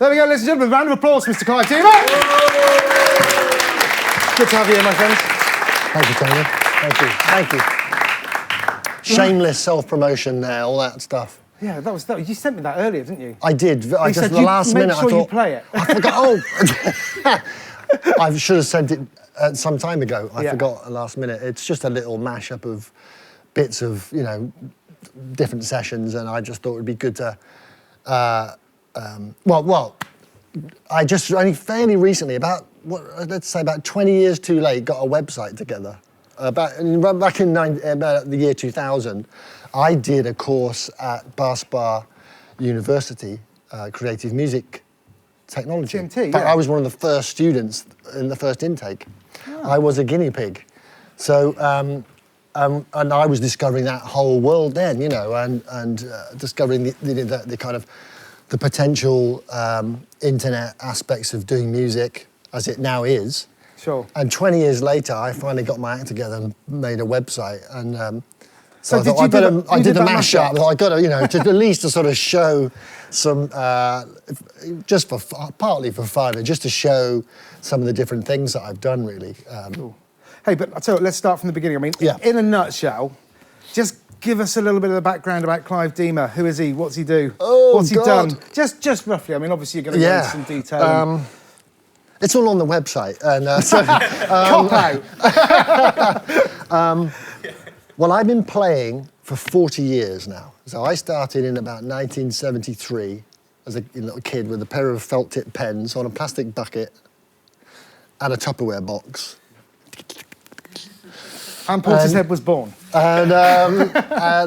There we go, ladies and gentlemen. Round of applause, Mr. Clive Deamer. Good to have you here, my friends. Thank you, Tony. Thank you. Shameless self-promotion there, all that stuff. Yeah, that was. You sent me that earlier, didn't you? I did. I just said at the last minute, make sure I thought, you play it. I forgot. I should have sent it some time ago. I forgot at the last minute. It's just a little mashup of bits of, you know, different sessions, and I just thought it would be good to. I just only fairly recently, let's say about 20 years too late, got a website together. Back in about the year 2000, I did a course at Bar University, Creative Music Technology. GMT, In fact, I was one of the first students in the first intake. Oh. I was a guinea pig. So, and I was discovering that whole world then, you know, and discovering the kind of the potential internet aspects of doing music as it now is. Sure. And 20 years later, I finally got my act together and made a website. And so I thought I did the mashup. I got to, you know, to at least to sort of show some, partly for fun, and just to show some of the different things that I've done, really. Cool. Hey, but I'll tell you, let's start from the beginning. I mean, in a nutshell, just give us a little bit of the background about Clive Deamer. Who is he? What's he do? Oh, What's he done? Just roughly. I mean, obviously you're going to go into some detail. It's all on the website. And, Cop out. Well, I've been playing for 40 years now. So I started in about 1973 as a little kid with a pair of felt tip pens on a plastic bucket and a Tupperware box. And Portishead was born. And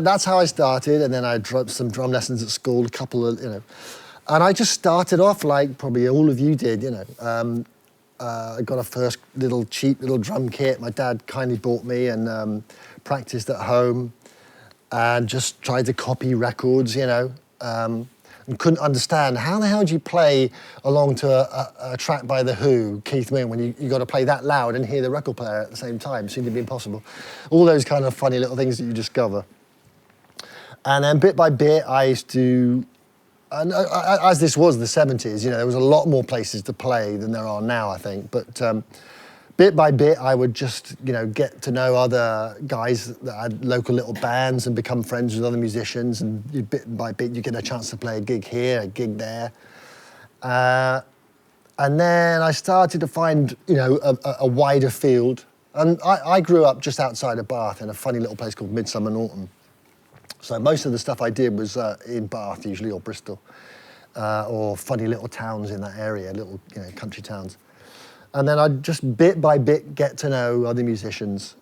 that's how I started. And then I dropped some drum lessons at school, a couple of, you know. And I just started off like probably all of you did, you know. I got a first cheap little drum kit my dad kindly bought me, and practiced at home and just tried to copy records, you know, and couldn't understand how the hell do you play along to a track by The Who, Keith Moon, when you got to play that loud and hear the record player at the same time. Seemed to be impossible. All those kind of funny little things that you discover. And then bit by bit, I used to, and as this was the 70s, you know, there was a lot more places to play than there are now, I think. But bit by bit, I would just, you know, get to know other guys that had local little bands and become friends with other musicians. And bit by bit, you get a chance to play a gig here, a gig there. And then I started to find, you know, a wider field. And I grew up just outside of Bath in a funny little place called Midsummer Norton. So most of the stuff I did was in Bath usually, or Bristol, or funny little towns in that area, little, you know, country towns. And then I'd just bit by bit get to know other musicians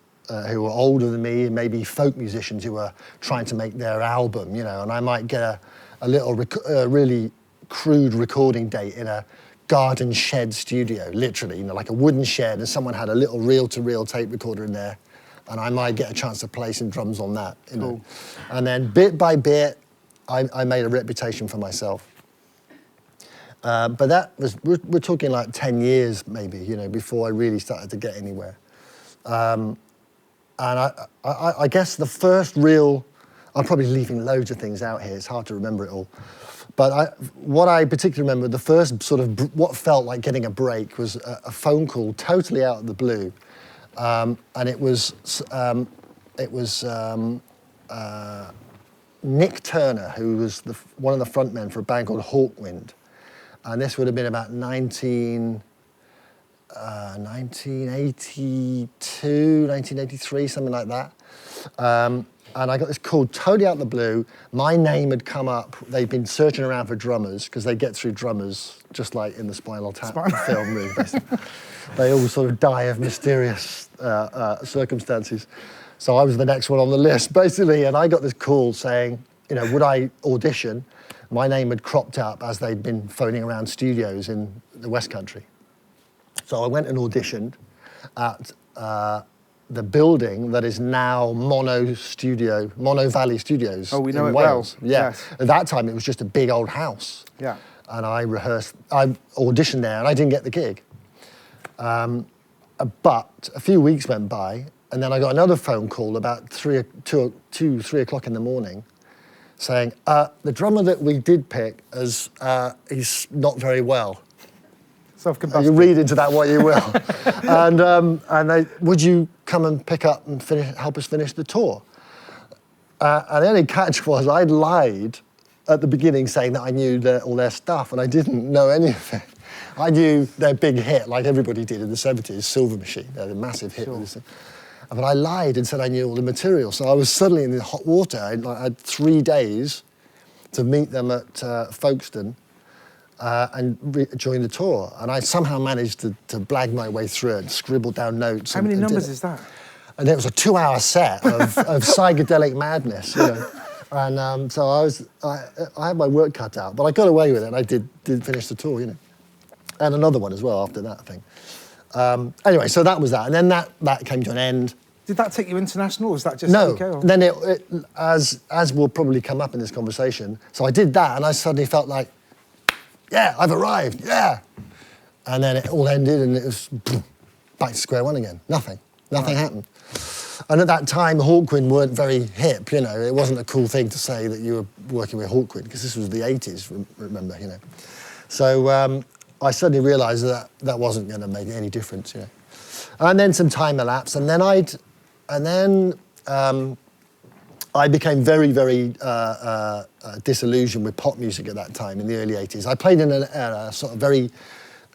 who were older than me, and maybe folk musicians who were trying to make their album, you know, and I might get a little really crude recording date in a garden shed studio, literally, you know, like a wooden shed, and someone had a little reel-to-reel tape recorder in there, and I might get a chance to play some drums on that, you know. And then bit by bit, I made a reputation for myself. But that was, we're talking like 10 years maybe, you know, before I really started to get anywhere. And I guess the first real, I'm probably leaving loads of things out here, it's hard to remember it all. But what I particularly remember, the first sort of, what felt like getting a break was a phone call totally out of the blue. And it was Nick Turner, who was one of the front men for a band called Hawkwind. And this would have been about 1982, 1983, something like that. And I got this call totally out of the blue. My name had come up. They'd been searching around for drummers, because they get through drummers, just like in the Spinal Tap film, really. They all sort of die of mysterious circumstances. So I was the next one on the list, basically. And I got this call saying, you know, would I audition? My name had cropped up as they'd been phoning around studios in the West Country. So I went and auditioned at the building that is now Mono Valley Studios. Oh, we know in it Wales. well. Yeah. Yes. At that time, it was just a big old house. Yeah. And I auditioned there, and I didn't get the gig. But a few weeks went by, and then I got another phone call about 3 o'clock in the morning, saying, the drummer that we did pick he's not very well. Self-combustion. You read into that what you will. And they, would you come and pick up and help us finish the tour? And the only catch was I'd lied at the beginning saying that I knew all their stuff, and I didn't know any of it. I knew their big hit, like everybody did in the 70s, Silver Machine. They had a massive hit with this thing. But I lied and said I knew all the material. So I was suddenly in the hot water. I had 3 days to meet them at Folkestone and join the tour. And I somehow managed to blag my way through it, scribble down notes. How many numbers is that? And it was a 2-hour set of psychedelic madness, you know. And so I had my work cut out, but I got away with it. And I did finish the tour, you know. And another one as well after that thing. Anyway, so that was that. And then that came to an end. Did that take you international, or was that just No. UK? Or? Then as will probably come up in this conversation, so I did that and I suddenly felt like, yeah, I've arrived, yeah. And then it all ended and it was back to square one again. Nothing happened. And at that time, Hawkwind weren't very hip, you know. It wasn't a cool thing to say that you were working with Hawkwind, because this was the 80s, remember, you know. So I suddenly realised that wasn't going to make any difference, you know. And then some time elapsed, and then I became very, very disillusioned with pop music at that time in the early 80s. I played in a sort of very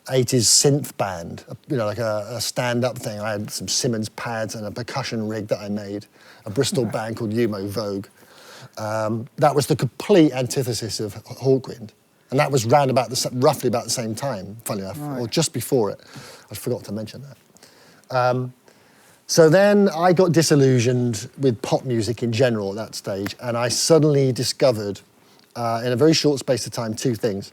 80s synth band, you know, like a stand-up thing. I had some Simmons pads and a percussion rig that I made, a Bristol band called Umo Vogue. That was the complete antithesis of Hawkwind. And that was roughly about the same time, funny enough, or just before it. I forgot to mention that. So then I got disillusioned with pop music in general at that stage, and I suddenly discovered, in a very short space of time, 2 things.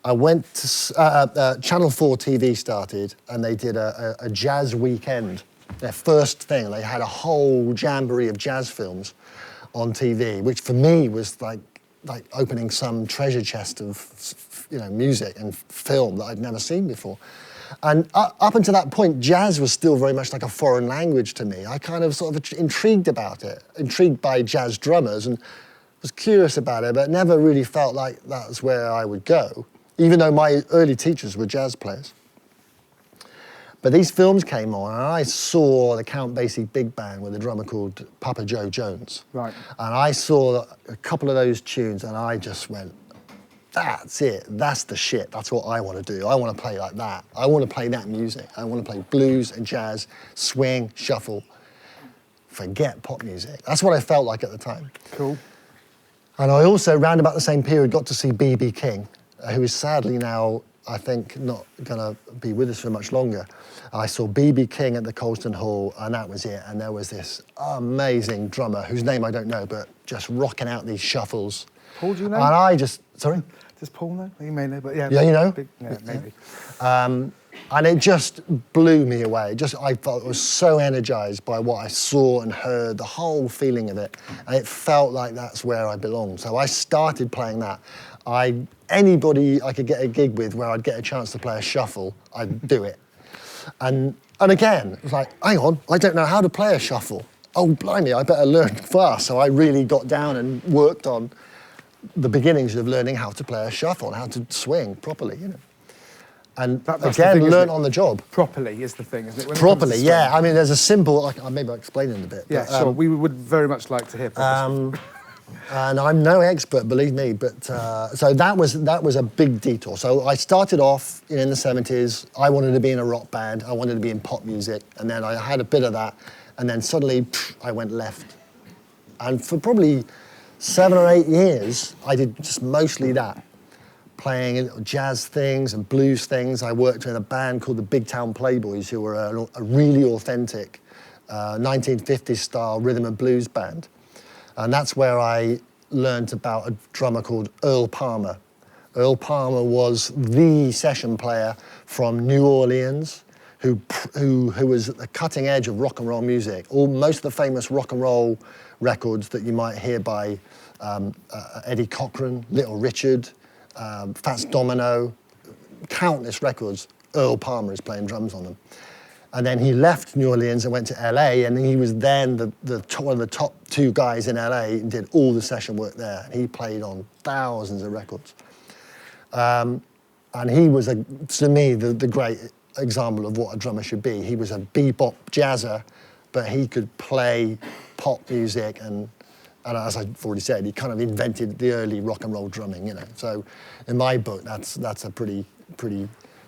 I went to Channel 4 TV started, and they did a jazz weekend. Their first thing, they had a whole jamboree of jazz films on TV, which for me was like opening some treasure chest of, you know, music and film that I'd never seen before. And up until that point, jazz was still very much like a foreign language to me. I kind of sort of intrigued by jazz drummers, and was curious about it, but never really felt like that was where I would go, even though my early teachers were jazz players. But these films came on, and I saw the Count Basie Big Band with a drummer called Papa Joe Jones. Right. And I saw a couple of those tunes, and I just went, that's it, that's the shit, that's what I want to do. I want to play like that. I want to play that music. I want to play blues and jazz, swing, shuffle. Forget pop music. That's what I felt like at the time. Cool. And I also, round about the same period, got to see B.B. King, who is sadly now, I think, not going to be with us for much longer. I saw B.B. King at the Colston Hall, and that was it. And there was this amazing drummer, whose name I don't know, but just rocking out these shuffles. Paul, do you know? And I just, sorry? Does Paul know? You may know, but yeah. Yeah, you know? Yeah, maybe. And it just blew me away. I felt I was so energized by what I saw and heard, the whole feeling of it. And it felt like that's where I belonged. So I started playing that. Anybody I could get a gig with where I'd get a chance to play a shuffle, I'd do it. And again, it was like, hang on, I don't know how to play a shuffle. Oh, blimey, I better learn fast. So I really got down and worked on the beginnings of learning how to play a shuffle and how to swing properly, you know. And that's again, thing, learn on the job. Properly is the thing, isn't it? When Properly, yeah. I mean, there's a simple, maybe I'll explain it in a bit. Yeah, sure. We would very much like to hear proper and I'm no expert, believe me, but so that was a big detour. So I started off in the 70s. I wanted to be in a rock band. I wanted to be in pop music, and then I had a bit of that, and then suddenly I went left. And for probably 7 or 8 years, I did just mostly that, playing jazz things and blues things. I worked in a band called the Big Town Playboys, who were a really authentic 1950s style rhythm and blues band. And that's where I learned about a drummer called Earl Palmer. Earl Palmer was the session player from New Orleans, who was at the cutting edge of rock and roll music. Most of the famous rock and roll records that you might hear by Eddie Cochran, Little Richard, Fats Domino, countless records, Earl Palmer is playing drums on them. And then he left New Orleans and went to LA, and he was then one of the top 2 guys in LA and did all the session work there. And he played on thousands of records. And he was, to me, the great example of what a drummer should be. He was a bebop jazzer, but he could play pop music, and as I've already said, he kind of invented the early rock and roll drumming, you know. So in my book, that's a pretty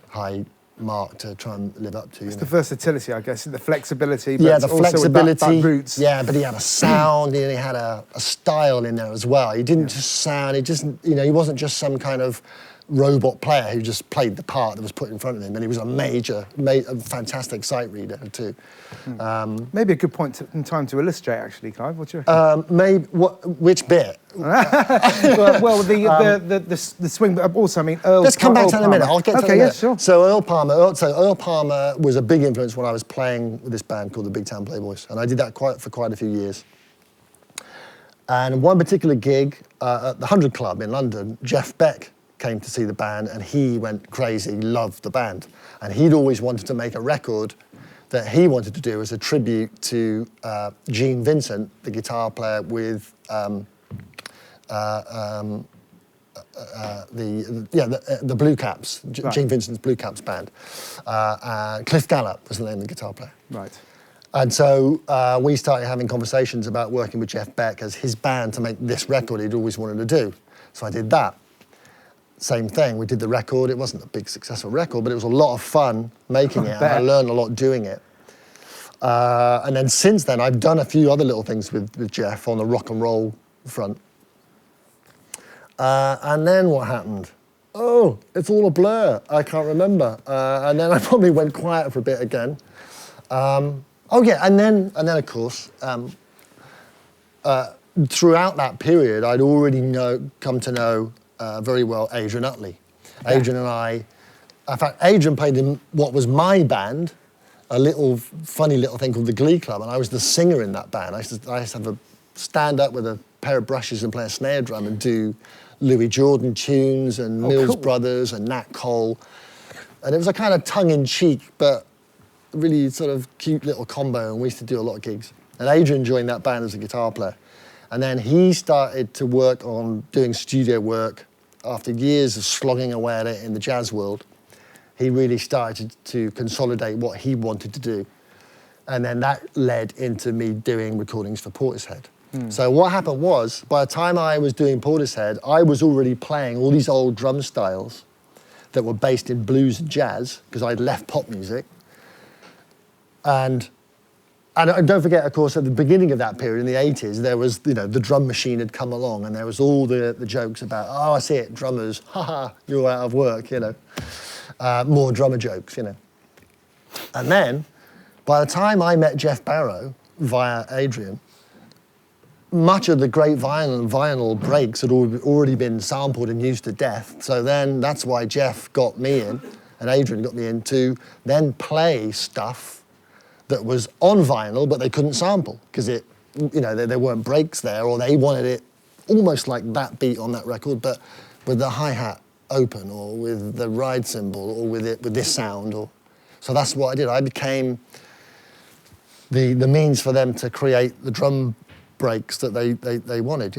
high mark to try and live up to. It's the versatility, I guess, the flexibility. But yeah, the flexibility. That roots. Yeah, but he had a sound, and he had a style in there as well. He didn't just sound. He just, you know, he wasn't just some kind of robot player who just played the part that was put in front of him, and he was a fantastic sight reader too. Maybe a good point in time to illustrate, actually, Clive. What do you reckon? Maybe which bit? well, the swing, but also, I mean, Earl. Let's come back to that in a minute. Palmer. I'll get to that in a Okay, yeah, minute. sure. So Earl Palmer was a big influence when I was playing with this band called the Big Town Playboys, and I did that for quite a few years. And one particular gig at the 100 Club in London, Jeff Beck came to see the band, and he went crazy, loved the band. And he'd always wanted to make a record that he wanted to do as a tribute to Gene Vincent, the guitar player with the Blue Caps, Right. Gene Vincent's Blue Caps band. Cliff Gallup was the name of the guitar player. Right. And so we started having conversations about working with Jeff Beck as his band to make this record he'd always wanted to do. So I did that. Same thing, we did the record. It wasn't a big successful record, but it was a lot of fun making it, and I learned a lot doing it. And then since then, I've done a few other little things with Jeff on the rock and roll front. And then what happened? Oh, it's all a blur. I can't remember. And then I probably went quiet for a bit again. And then of course, throughout that period, I'd already come to know very well Adrian Utley. Adrian and I, in fact, Adrian played in what was my band, a funny little thing called the Glee Club, and I was the singer in that band. I used to have a stand up with a pair of brushes and play a snare drum and do Louis Jordan tunes and Mills Brothers and Nat Cole. And it was a kind of tongue-in-cheek, but really sort of cute little combo, and we used to do a lot of gigs. And Adrian joined that band as a guitar player. And then he started to work on doing studio work. After years of slogging away at it in the jazz world, he really started to consolidate what he wanted to do. And then that led into me doing recordings for Portishead. So what happened was, by the time I was doing Portishead, I was already playing all these old drum styles that were based in blues and jazz, because I'd left pop music. And don't forget, of course, at the beginning of that period, in the 80s, there was, the drum machine had come along, and there was all the jokes about, oh, I see it, drummers, haha, you're out of work, more drummer jokes, And then, by the time I met Jeff Barrow via Adrian, much of the great vinyl breaks had already been sampled and used to death. So then that's why Jeff got me in, and Adrian got me in to then play stuff that was on vinyl, but they couldn't sample because there weren't breaks there, or they wanted it almost like that beat on that record, but with the hi-hat open, or with the ride cymbal, or with this sound. So that's what I did. I became the means for them to create the drum breaks that they wanted,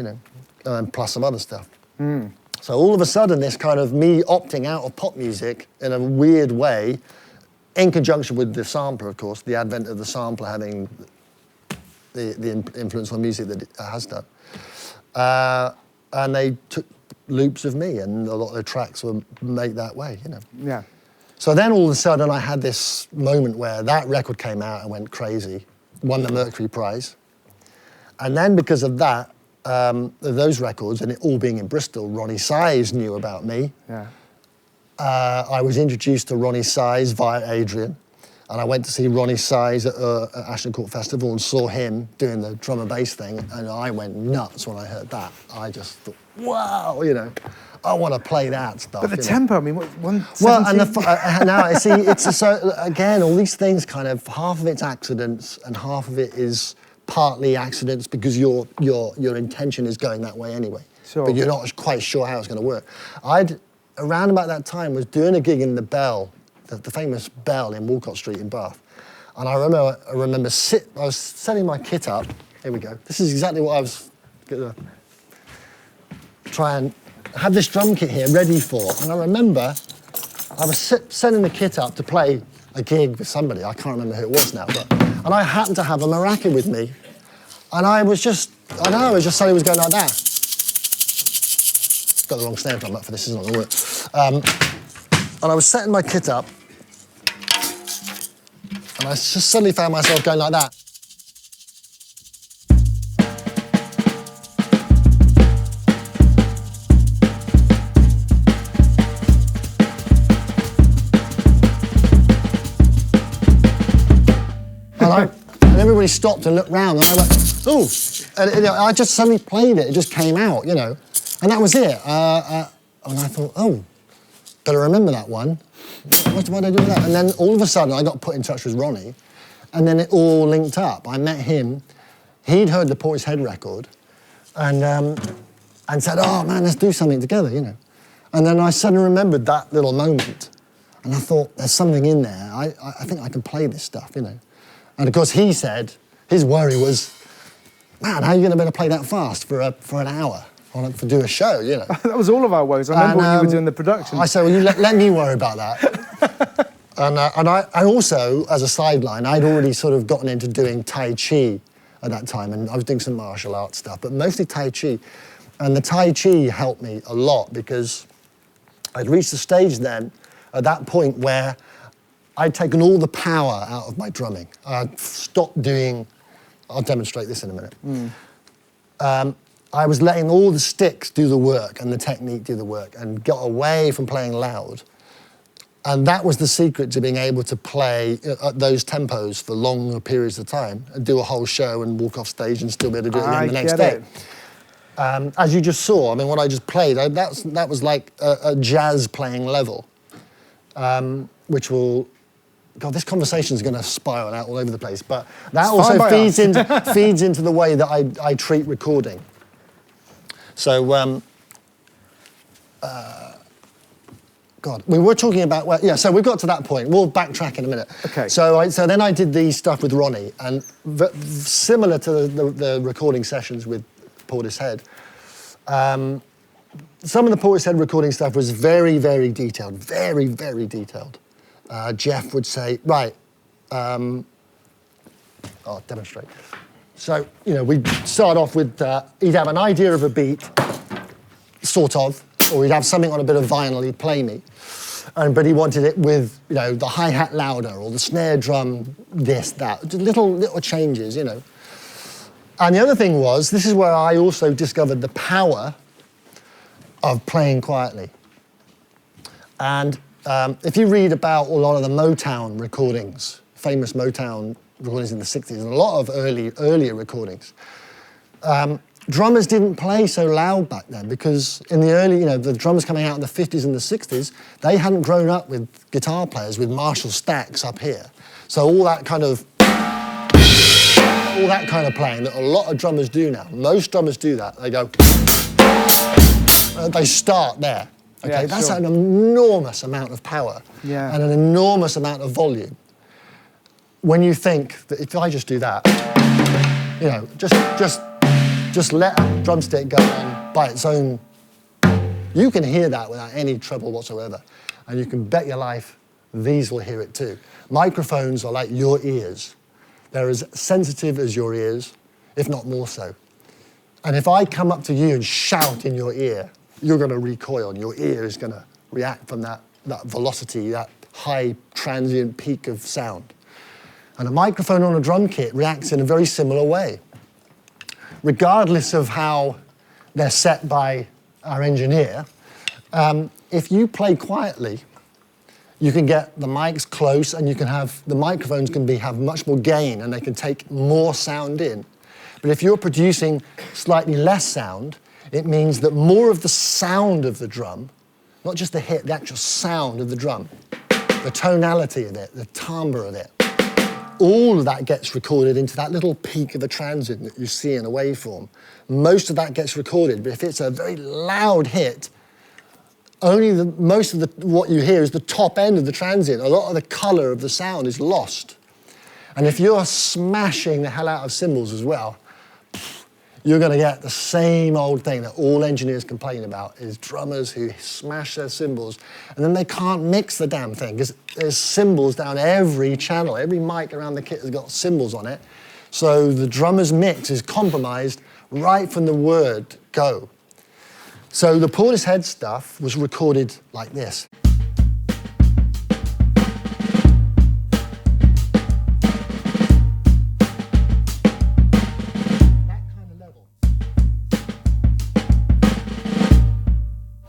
and plus some other stuff. So all of a sudden, this kind of me opting out of pop music in a weird way, in conjunction with the sampler, of course, the advent of the sampler having the influence on music that it has done. And they took loops of me, and a lot of the tracks were made that way, Yeah. So then all of a sudden I had this moment where that record came out and went crazy, won the Mercury Prize. And then because of that, those records, and it all being in Bristol, Ronnie Size knew about me. Yeah. I was introduced to Ronnie Size via Adrian, and I went to see Ronnie Size at Ashton Court Festival and saw him doing the drum and bass thing, and I went nuts when I heard that. I just thought, wow, I want to play that stuff. But the tempo, I mean, Well, and now see, again, all these things kind of, half of it's accidents and half of it is partly accidents because your intention is going that way anyway. Sure. But you're not quite sure how it's going to work. Around about that time, was doing a gig in the Bell, the famous Bell in Walcott Street in Bath. And I remember I was setting my kit up. Here we go. This is exactly what I was going to try and have this drum kit here ready for. And I remember I was setting the kit up to play a gig with somebody. I can't remember who it was now. And I happened to have a maraca with me. And I was just saying it was going like that. Got the wrong snare drum up for this, isn't it? And I was setting my kit up. And I just suddenly found myself going like that. And everybody stopped and looked round, and I went, ooh. And I just suddenly played it, it just came out, you know. And that was it. And I thought, oh, better remember that one. What did I do with that? And then all of a sudden, I got put in touch with Ronnie, and then it all linked up. I met him. He'd heard the Portishead record, and said, oh, man, let's do something together, you know. And then I suddenly remembered that little moment, and I thought, there's something in there. I think I can play this stuff, you know. And of course, he said, his worry was, man, how are you going to be able to play that fast for an hour? Or to do a show, you know. That was all of our woes. I remember when you were doing the production. I said, well, you let me worry about that. and I also, as a sideline, I'd already sort of gotten into doing Tai Chi at that time, and I was doing some martial arts stuff, but mostly Tai Chi. And the Tai Chi helped me a lot because I'd reached the stage then, at that point, where I'd taken all the power out of my drumming. I'd stopped doing, I'll demonstrate this in a minute. I was letting all the sticks do the work and the technique do the work and got away from playing loud. And that was the secret to being able to play at those tempos for longer periods of time and do a whole show and walk off stage and still be able to do it again the next day. As you just saw, I mean, what I just played, that was like a jazz playing level, which will, God, this conversation is going to spiral out all over the place, but that also feeds into the way that I treat recording. So, God, we were talking about, so we got to that point. We'll backtrack in a minute. Okay. So then I did the stuff with Ronnie, and similar to the recording sessions with Portishead, some of the Portishead recording stuff was very, very detailed, very, very detailed. Jeff would say, right, I'll demonstrate. So, you know, we'd start off with, he'd have an idea of a beat, sort of, or he'd have something on a bit of vinyl he'd play me. But he wanted it with, you know, the hi-hat louder, or the snare drum this, that, just little changes, you know. And the other thing was, this is where I also discovered the power of playing quietly. And if you read about a lot of the Motown recordings, famous Motown recordings in the 60s, and a lot of earlier recordings, drummers didn't play so loud back then because in the early, you know, the drummers coming out in the 50s and the 60s, they hadn't grown up with guitar players with Marshall stacks up here. So all that kind of playing that a lot of drummers do now, most drummers do that, they go, they start there. Okay, yeah, that's an enormous amount of power and an enormous amount of volume. When you think that if I just do that, you know, just let a drumstick go on by its own, you can hear that without any trouble whatsoever. And you can bet your life these will hear it too. Microphones are like your ears. They're as sensitive as your ears, if not more so. And if I come up to you and shout in your ear, you're going to recoil. Your ear is going to react from that velocity, that high transient peak of sound. And a microphone on a drum kit reacts in a very similar way. Regardless of how they're set by our engineer, if you play quietly, you can get the mics close and you can have, the microphones can have much more gain and they can take more sound in. But if you're producing slightly less sound, it means that more of the sound of the drum, not just the hit, the actual sound of the drum, the tonality of it, the timbre of it, all of that gets recorded into that little peak of a transient that you see in a waveform. Most of that gets recorded, but if it's a very loud hit, only what you hear is the top end of the transient. A lot of the color of the sound is lost. And if you're smashing the hell out of cymbals as well, you're going to get the same old thing that all engineers complain about, is drummers who smash their cymbals, and then they can't mix the damn thing, because there's cymbals down every channel. Every mic around the kit has got cymbals on it. So the drummer's mix is compromised right from the word go. So the Portishead stuff was recorded like this.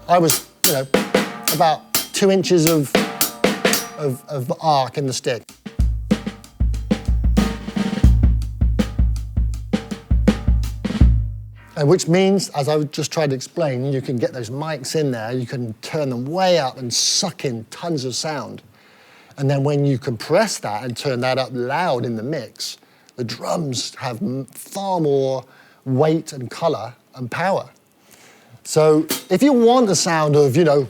I was, about 2 inches of arc in the stick. And which means, as I just tried to explain, you can get those mics in there, you can turn them way up and suck in tons of sound. And then when you compress that and turn that up loud in the mix, the drums have far more weight and colour and power. So if you want the sound of, all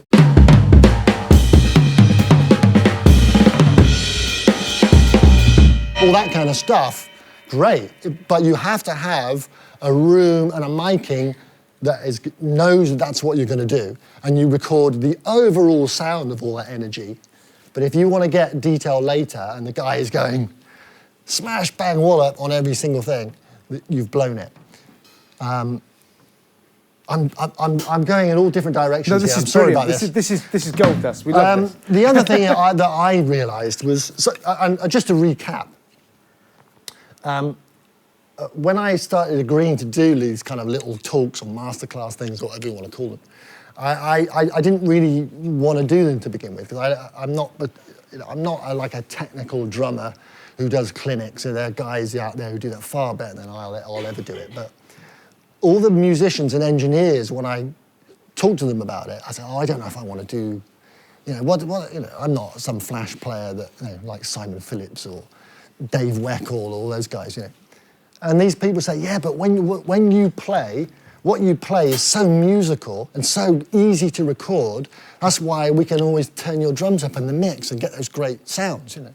that kind of stuff, great. But you have to have a room and a miking that knows that's what you're going to do. And you record the overall sound of all that energy. But if you want to get detail later and the guy is going smash, bang, wallop on every single thing, you've blown it. I'm going in all different directions. No, this here. is I'm sorry brilliant. About this is gold dust. We love this. The other thing that I realised was, just to recap, when I started agreeing to do these kind of little talks or masterclass things, or whatever you want to call them, I didn't really want to do them to begin with, because I'm not like a technical drummer who does clinics, and there are guys out there who do that far better than I'll ever do it. But all the musicians and engineers, when I talk to them about it, I say, I don't know if I want to do, I'm not some flash player that, like Simon Phillips or Dave Weckl, all those guys, And these people say, yeah, but when you play, what you play is so musical and so easy to record. That's why we can always turn your drums up in the mix and get those great sounds, And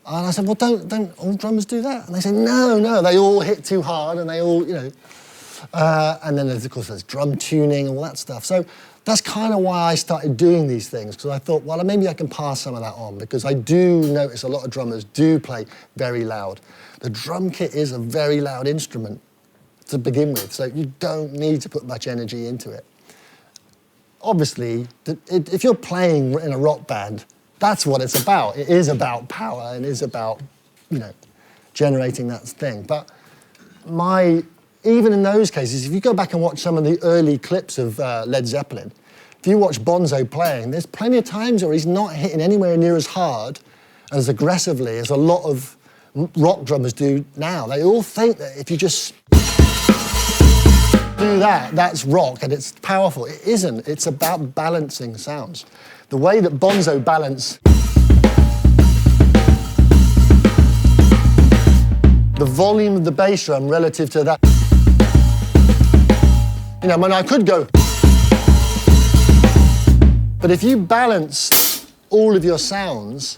I said, well, don't all drummers do that? And they say, no, they all hit too hard and they all, and then, of course, there's drum tuning, all that stuff. So that's kind of why I started doing these things, because I thought, well, maybe I can pass some of that on, because I do notice a lot of drummers do play very loud. The drum kit is a very loud instrument to begin with, so you don't need to put much energy into it. Obviously, if you're playing in a rock band, that's what it's about. It is about power and it is about, generating that thing. But even in those cases, if you go back and watch some of the early clips of Led Zeppelin, if you watch Bonzo playing, there's plenty of times where he's not hitting anywhere near as hard, as aggressively as a lot of rock drummers do now. They all think that if you just do that, that's rock and it's powerful. It isn't. It's about balancing sounds. The way that Bonzo balanced the volume of the bass drum relative to that. I could go. But if you balance all of your sounds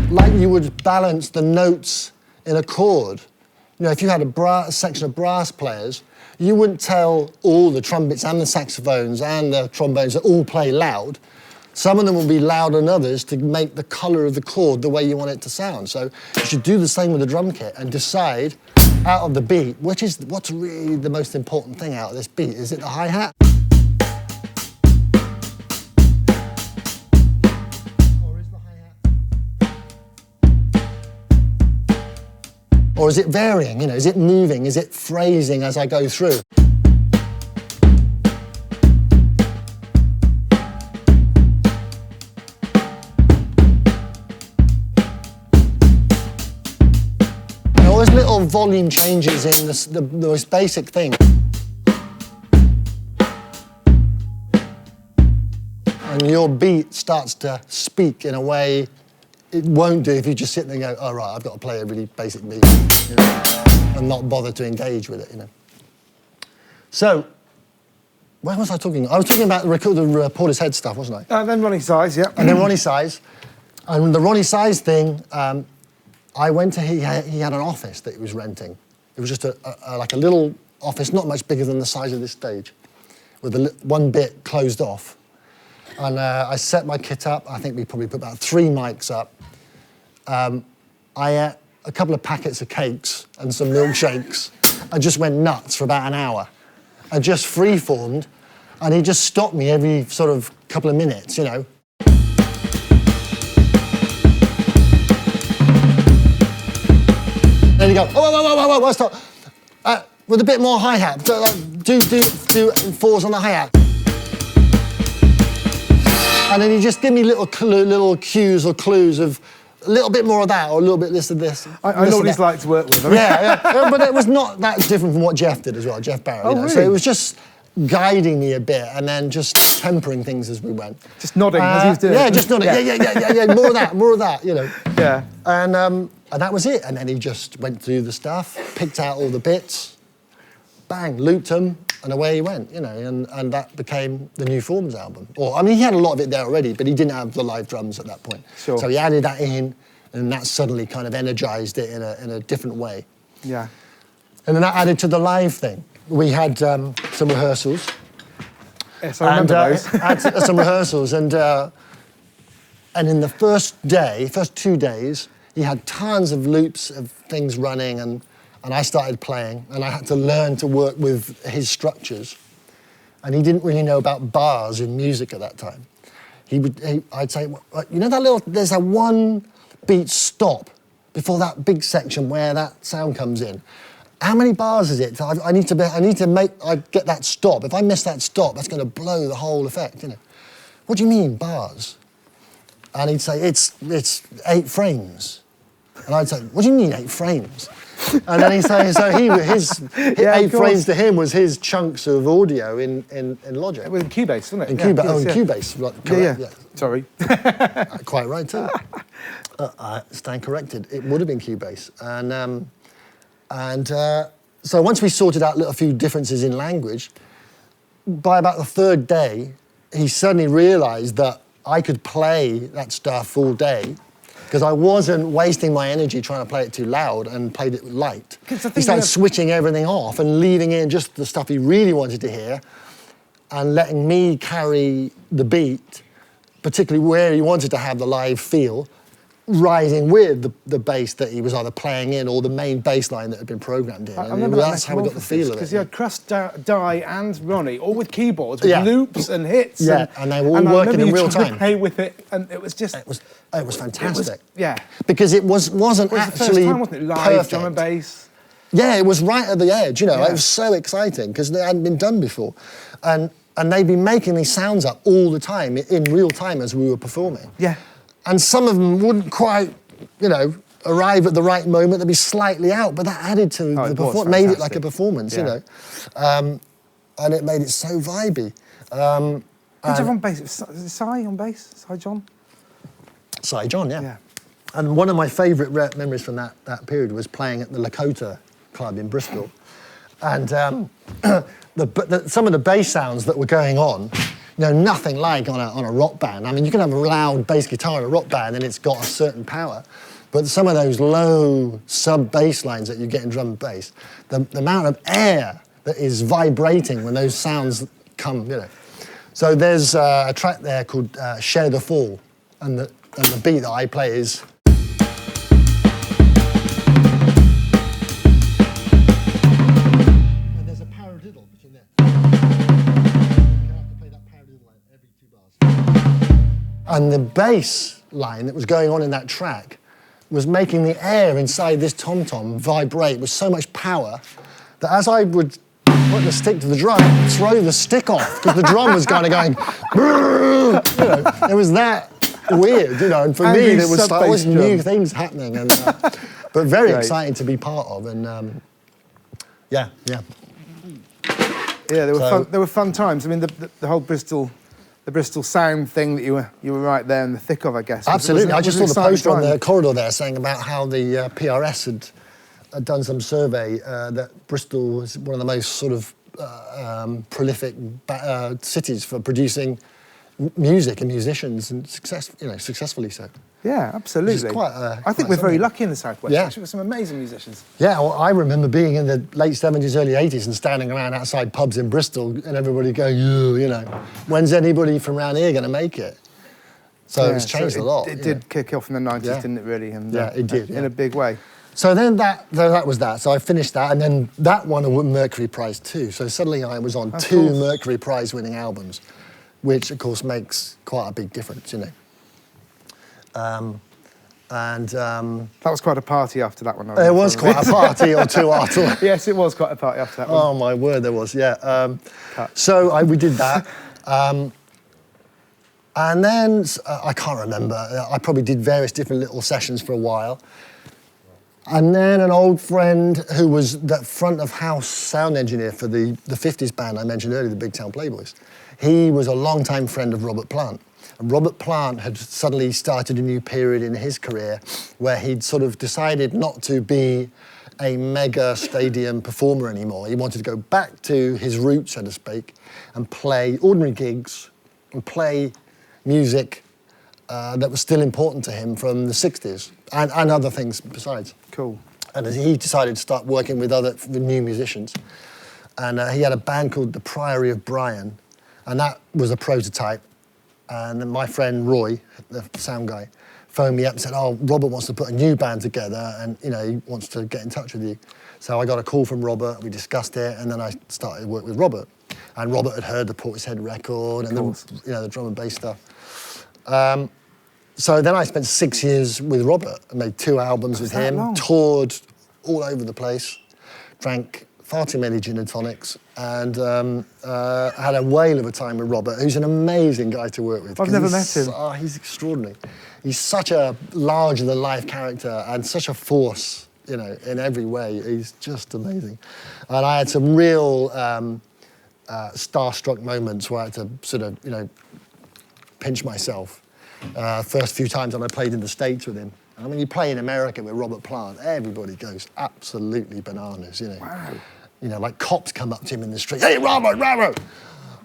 like you would balance the notes in a chord, if you had a section of brass players, you wouldn't tell all the trumpets and the saxophones and the trombones that all play loud. Some of them will be louder than others to make the colour of the chord the way you want it to sound. So you should do the same with the drum kit and decide out of the beat, what's really the most important thing out of this beat? Is it the hi-hat? Or is the hi-hat? Or is it varying? Is it moving? Is it phrasing as I go through? All those little volume changes in the most basic thing. And your beat starts to speak in a way it won't do if you just sit there and go, oh, right, I've got to play a really basic beat, and not bother to engage with it, So, where was I talking? I was talking about the Portishead stuff, wasn't I? Then Ronnie Size, yeah. And then Ronnie Size. And the Ronnie Size thing, I went to, he had an office that he was renting. It was just like a little office, not much bigger than the size of this stage, with one bit closed off. And I set my kit up. I think we probably put about 3 mics up. I ate a couple of packets of cakes and some milkshakes. I just went nuts for about an hour. I just free-formed, and he just stopped me every sort of couple of minutes, you know. Then you go, whoa, stop. With a bit more hi-hat. Do 4s on the hi-hat. And then you just give me little cues or clues of a little bit more of that or a little bit less of this. I know what he's like to work with. Yeah. But it was not that different from what Jeff did as well, Jeff Barrett. Oh, you know? really? So it was just guiding me a bit and then just tempering things as we went. Just nodding as he was doing it. Yeah, just nodding. Yeah. More of that, you know. Yeah. And that was it. And then he just went through the stuff, picked out all the bits, bang, looped them, and away he went, you know, and that became the New Forms album. Or, I mean, he had a lot of it there already, but he didn't have the live drums at that point. Sure. So he added that in, and that suddenly kind of energized it in a different way. Yeah. And then that added to the live thing. We had some rehearsals. Yes, I remember those. Had some rehearsals, and in the first 2 days, he had tons of loops of things running, and I started playing, and I had to learn to work with his structures. And he didn't really know about bars in music at that time. I'd say, you know there's a 1 beat stop before that big section where that sound comes in. How many bars is it? I need to get that stop. If I miss that stop, that's going to blow the whole effect, you know. What do you mean, bars? And he'd say, it's 8 frames. And I'd say, what do you mean 8 frames? And then he'd say, so his 8 frames to him was his chunks of audio in Logic. It was in Cubase, wasn't it? In Cubase. Right, correct, yeah. Sorry. Quite right too. Stand corrected. It would have been Cubase. And so once we sorted out a few differences in language, by about the 3rd day, he suddenly realised that I could play that stuff all day, because I wasn't wasting my energy trying to play it too loud and played it light. He started switching everything off and leaving in just the stuff he really wanted to hear and letting me carry the beat, particularly where he wanted to have the live feel, rising with the bass that he was either playing in or the main bass line that had been programmed in. I remember that's how we got the feel of it. Because you had Crust, Di and Ronnie, all with keyboards, with loops and hits. Yeah, and they were all working in real time. To play with it, and it was just... It was fantastic. Because it wasn't actually... the first time, wasn't it? Live perfect. Drum and bass. Yeah, it was right at the edge, you know. It was so exciting, because it hadn't been done before. And they'd been making these sounds up all the time, in real time as we were performing. Yeah. And some of them wouldn't quite, you know, arrive at the right moment. They'd be slightly out, but that added to the performance, made it like a performance, you know. And it made it so vibey. Who'd you have on bass? Was it Cy on bass? Cy John? Cy John, yeah. And one of my favourite memories from that period was playing at the Lakota Club in Bristol. And some of the bass sounds that were going on, you know, nothing like on a rock band. I mean, you can have a loud bass guitar in a rock band and it's got a certain power, but some of those low sub-bass lines that you get in drum and bass, the amount of air that is vibrating when those sounds come, you know. So there's a track there called Share the Fall, and the beat that I play is... And the bass line that was going on in that track was making the air inside this tom-tom vibrate with so much power that as I would put the stick to the drum, throw the stick off, because the drum was kind of going, you know, it was that weird, you know, and for me there was always new things happening, and, but very exciting to be part of, and yeah. Yeah, there were fun times. I mean, the whole the Bristol sound thing that you were right there in the thick of, I guess. Absolutely. I just saw the poster on the corridor there saying about how the PRS had done some survey that Bristol was one of the most sort of prolific cities for producing music and musicians, and successfully so. Yeah, absolutely. Which is quite, I think quite we're very something. lucky in the Southwest. Yeah. Actually, with some amazing musicians. Yeah, well, I remember being in the late 70s, early 80s and standing around outside pubs in Bristol and everybody going, when's anybody from around here going to make it? So it's changed a lot. It did kick off in the 90s, didn't it, really? And, it did. In a big way. So then that was that. So I finished that, and then that won a Mercury Prize too. So suddenly I was on two Mercury Prize winning albums, which of course makes quite a big difference, That was quite a party after that one. It was quite a party or two after. Yes, it was quite a party after that one. Oh my word, there was, yeah. So we did that. And then, I can't remember, I probably did various different little sessions for a while. And then an old friend who was the front of house sound engineer for the 50s band I mentioned earlier, the Big Town Playboys, he was a long-time friend of Robert Plant. And Robert Plant had suddenly started a new period in his career where he'd sort of decided not to be a mega stadium performer anymore. He wanted to go back to his roots, so to speak, and play ordinary gigs and play music that was still important to him from the 60s and other things besides. Cool. And he decided to start working with new musicians. And he had a band called The Priory of Brian, and that was a prototype. And then my friend Roy, the sound guy, phoned me up and said, oh, Robert wants to put a new band together and, he wants to get in touch with you. So I got a call from Robert, we discussed it, and then I started to work with Robert. And Robert had heard the Portishead record and the drum and bass stuff. So then I spent 6 years with Robert and made 2 albums with him, toured all over the place, drank far too many gin and tonics, and had a whale of a time with Robert, who's an amazing guy to work with. I've never met him. Oh, he's extraordinary. He's such a larger-than-life character and such a force, in every way. He's just amazing. And I had some real starstruck moments where I had to sort of, pinch myself. First few times when I played in the States with him. And when you play in America with Robert Plant, everybody goes absolutely bananas, Wow. Like cops come up to him in the street. Hey, Robert,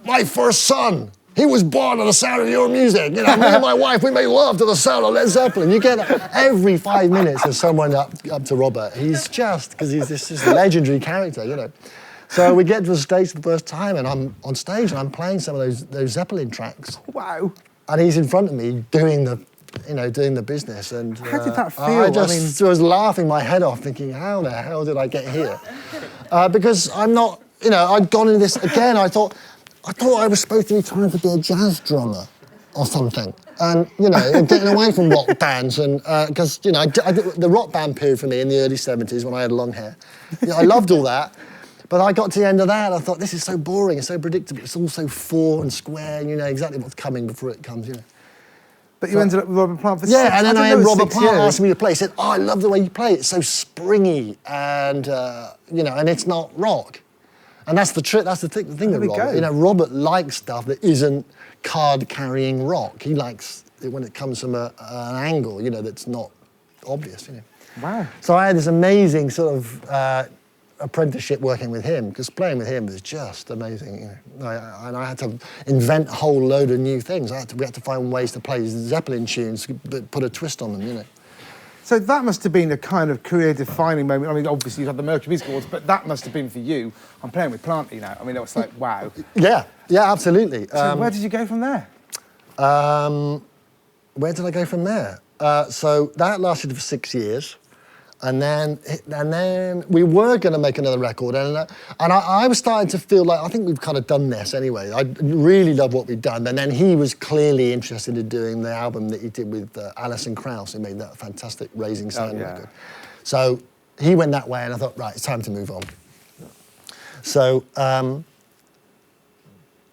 my first son, he was born to the sound of your music. Me and my wife, we made love to the sound of Led Zeppelin. You get every 5 minutes there's someone up to Robert. He's because he's this legendary character, So we get to the States the first time, and I'm on stage and I'm playing some of those Zeppelin tracks. Wow. And he's in front of me doing the business. And how did that feel? I just was laughing my head off, thinking, how the hell did I get here? Because I'm not, I'd gone into this again. I thought I was supposed to be trying to be a jazz drummer or something, and getting away from rock bands, and because I did the rock band period for me in the early '70s when I had long hair. I loved all that. But I got to the end of that, I thought, this is so boring, it's so predictable, it's all so four and square, and you know exactly what's coming before it comes, But you ended up with Robert Plant for 6 years. Yeah, and then I had Robert Plant years. ask me to play. He said, oh, I love the way you play, it's so springy, and, and it's not rock. And that's the thing with Robert. Robert likes stuff that isn't card-carrying rock. He likes it when it comes from an angle, that's not obvious, Wow. So I had this amazing sort of apprenticeship working with him, because playing with him was just amazing. And I had to invent a whole load of new things. We had to find ways to play Zeppelin tunes, but put a twist on them, So that must have been a kind of career-defining moment. I mean, obviously you had the Mercury Music Awards, but that must have been for you. I'm playing with Plant, I mean, it was like, wow. Yeah, absolutely. So where did you go from there? Where did I go from there? So that lasted for 6 years. And then we were going to make another record, and I was starting to feel like, I think we've kind of done this anyway. I really love what we'd done, and then he was clearly interested in doing the album that he did with Alison Krauss, who made that fantastic Raising Sun record. So he went that way, and I thought, right, it's time to move on. So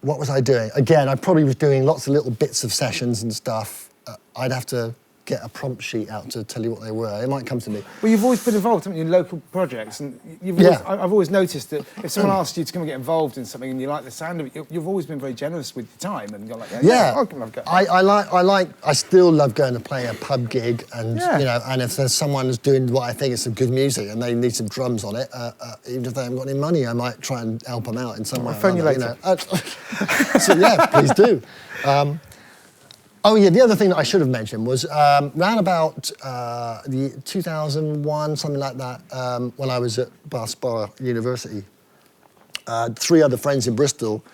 what was I doing? Again, I probably was doing lots of little bits of sessions and stuff. I'd have to get a prompt sheet out to tell you what they were. It might come to me. Well, you've always been involved, haven't you, in local projects, and I've always noticed that if someone asks you to come and get involved in something and you like the sound of it, you've always been very generous with your time, and you're like, I'll come and go. I still love going to play a pub gig, and and if there's someone who's doing what I think is some good music and they need some drums on it, even if they haven't got any money, I might try and help them out in some way. I'll phone you later. So yeah, please do. Oh yeah, the other thing that I should have mentioned was round about the 2001, something like that, when I was at Bath Spa University, 3 other friends in Bristol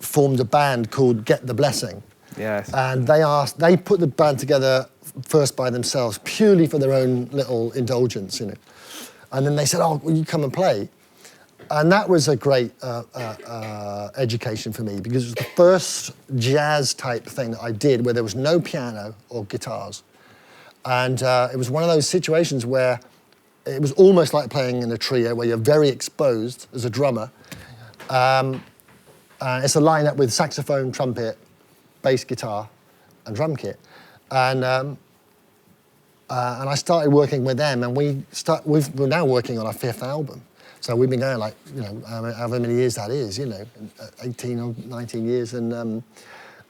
formed a band called Get the Blessing. Yes. And they put the band together first by themselves, purely for their own little indulgence, you know. And then they said, "Oh, will you come and play?" And that was a great education for me, because it was the first jazz type thing that I did where there was no piano or guitars. And it was one of those situations where it was almost like playing in a trio where you're very exposed as a drummer. It's a lineup with saxophone, trumpet, bass guitar, and drum kit. And I started working with them, and we're now working on our 5th album. So we've been going like, you know, however many years that is, you know, 18 or 19 years, and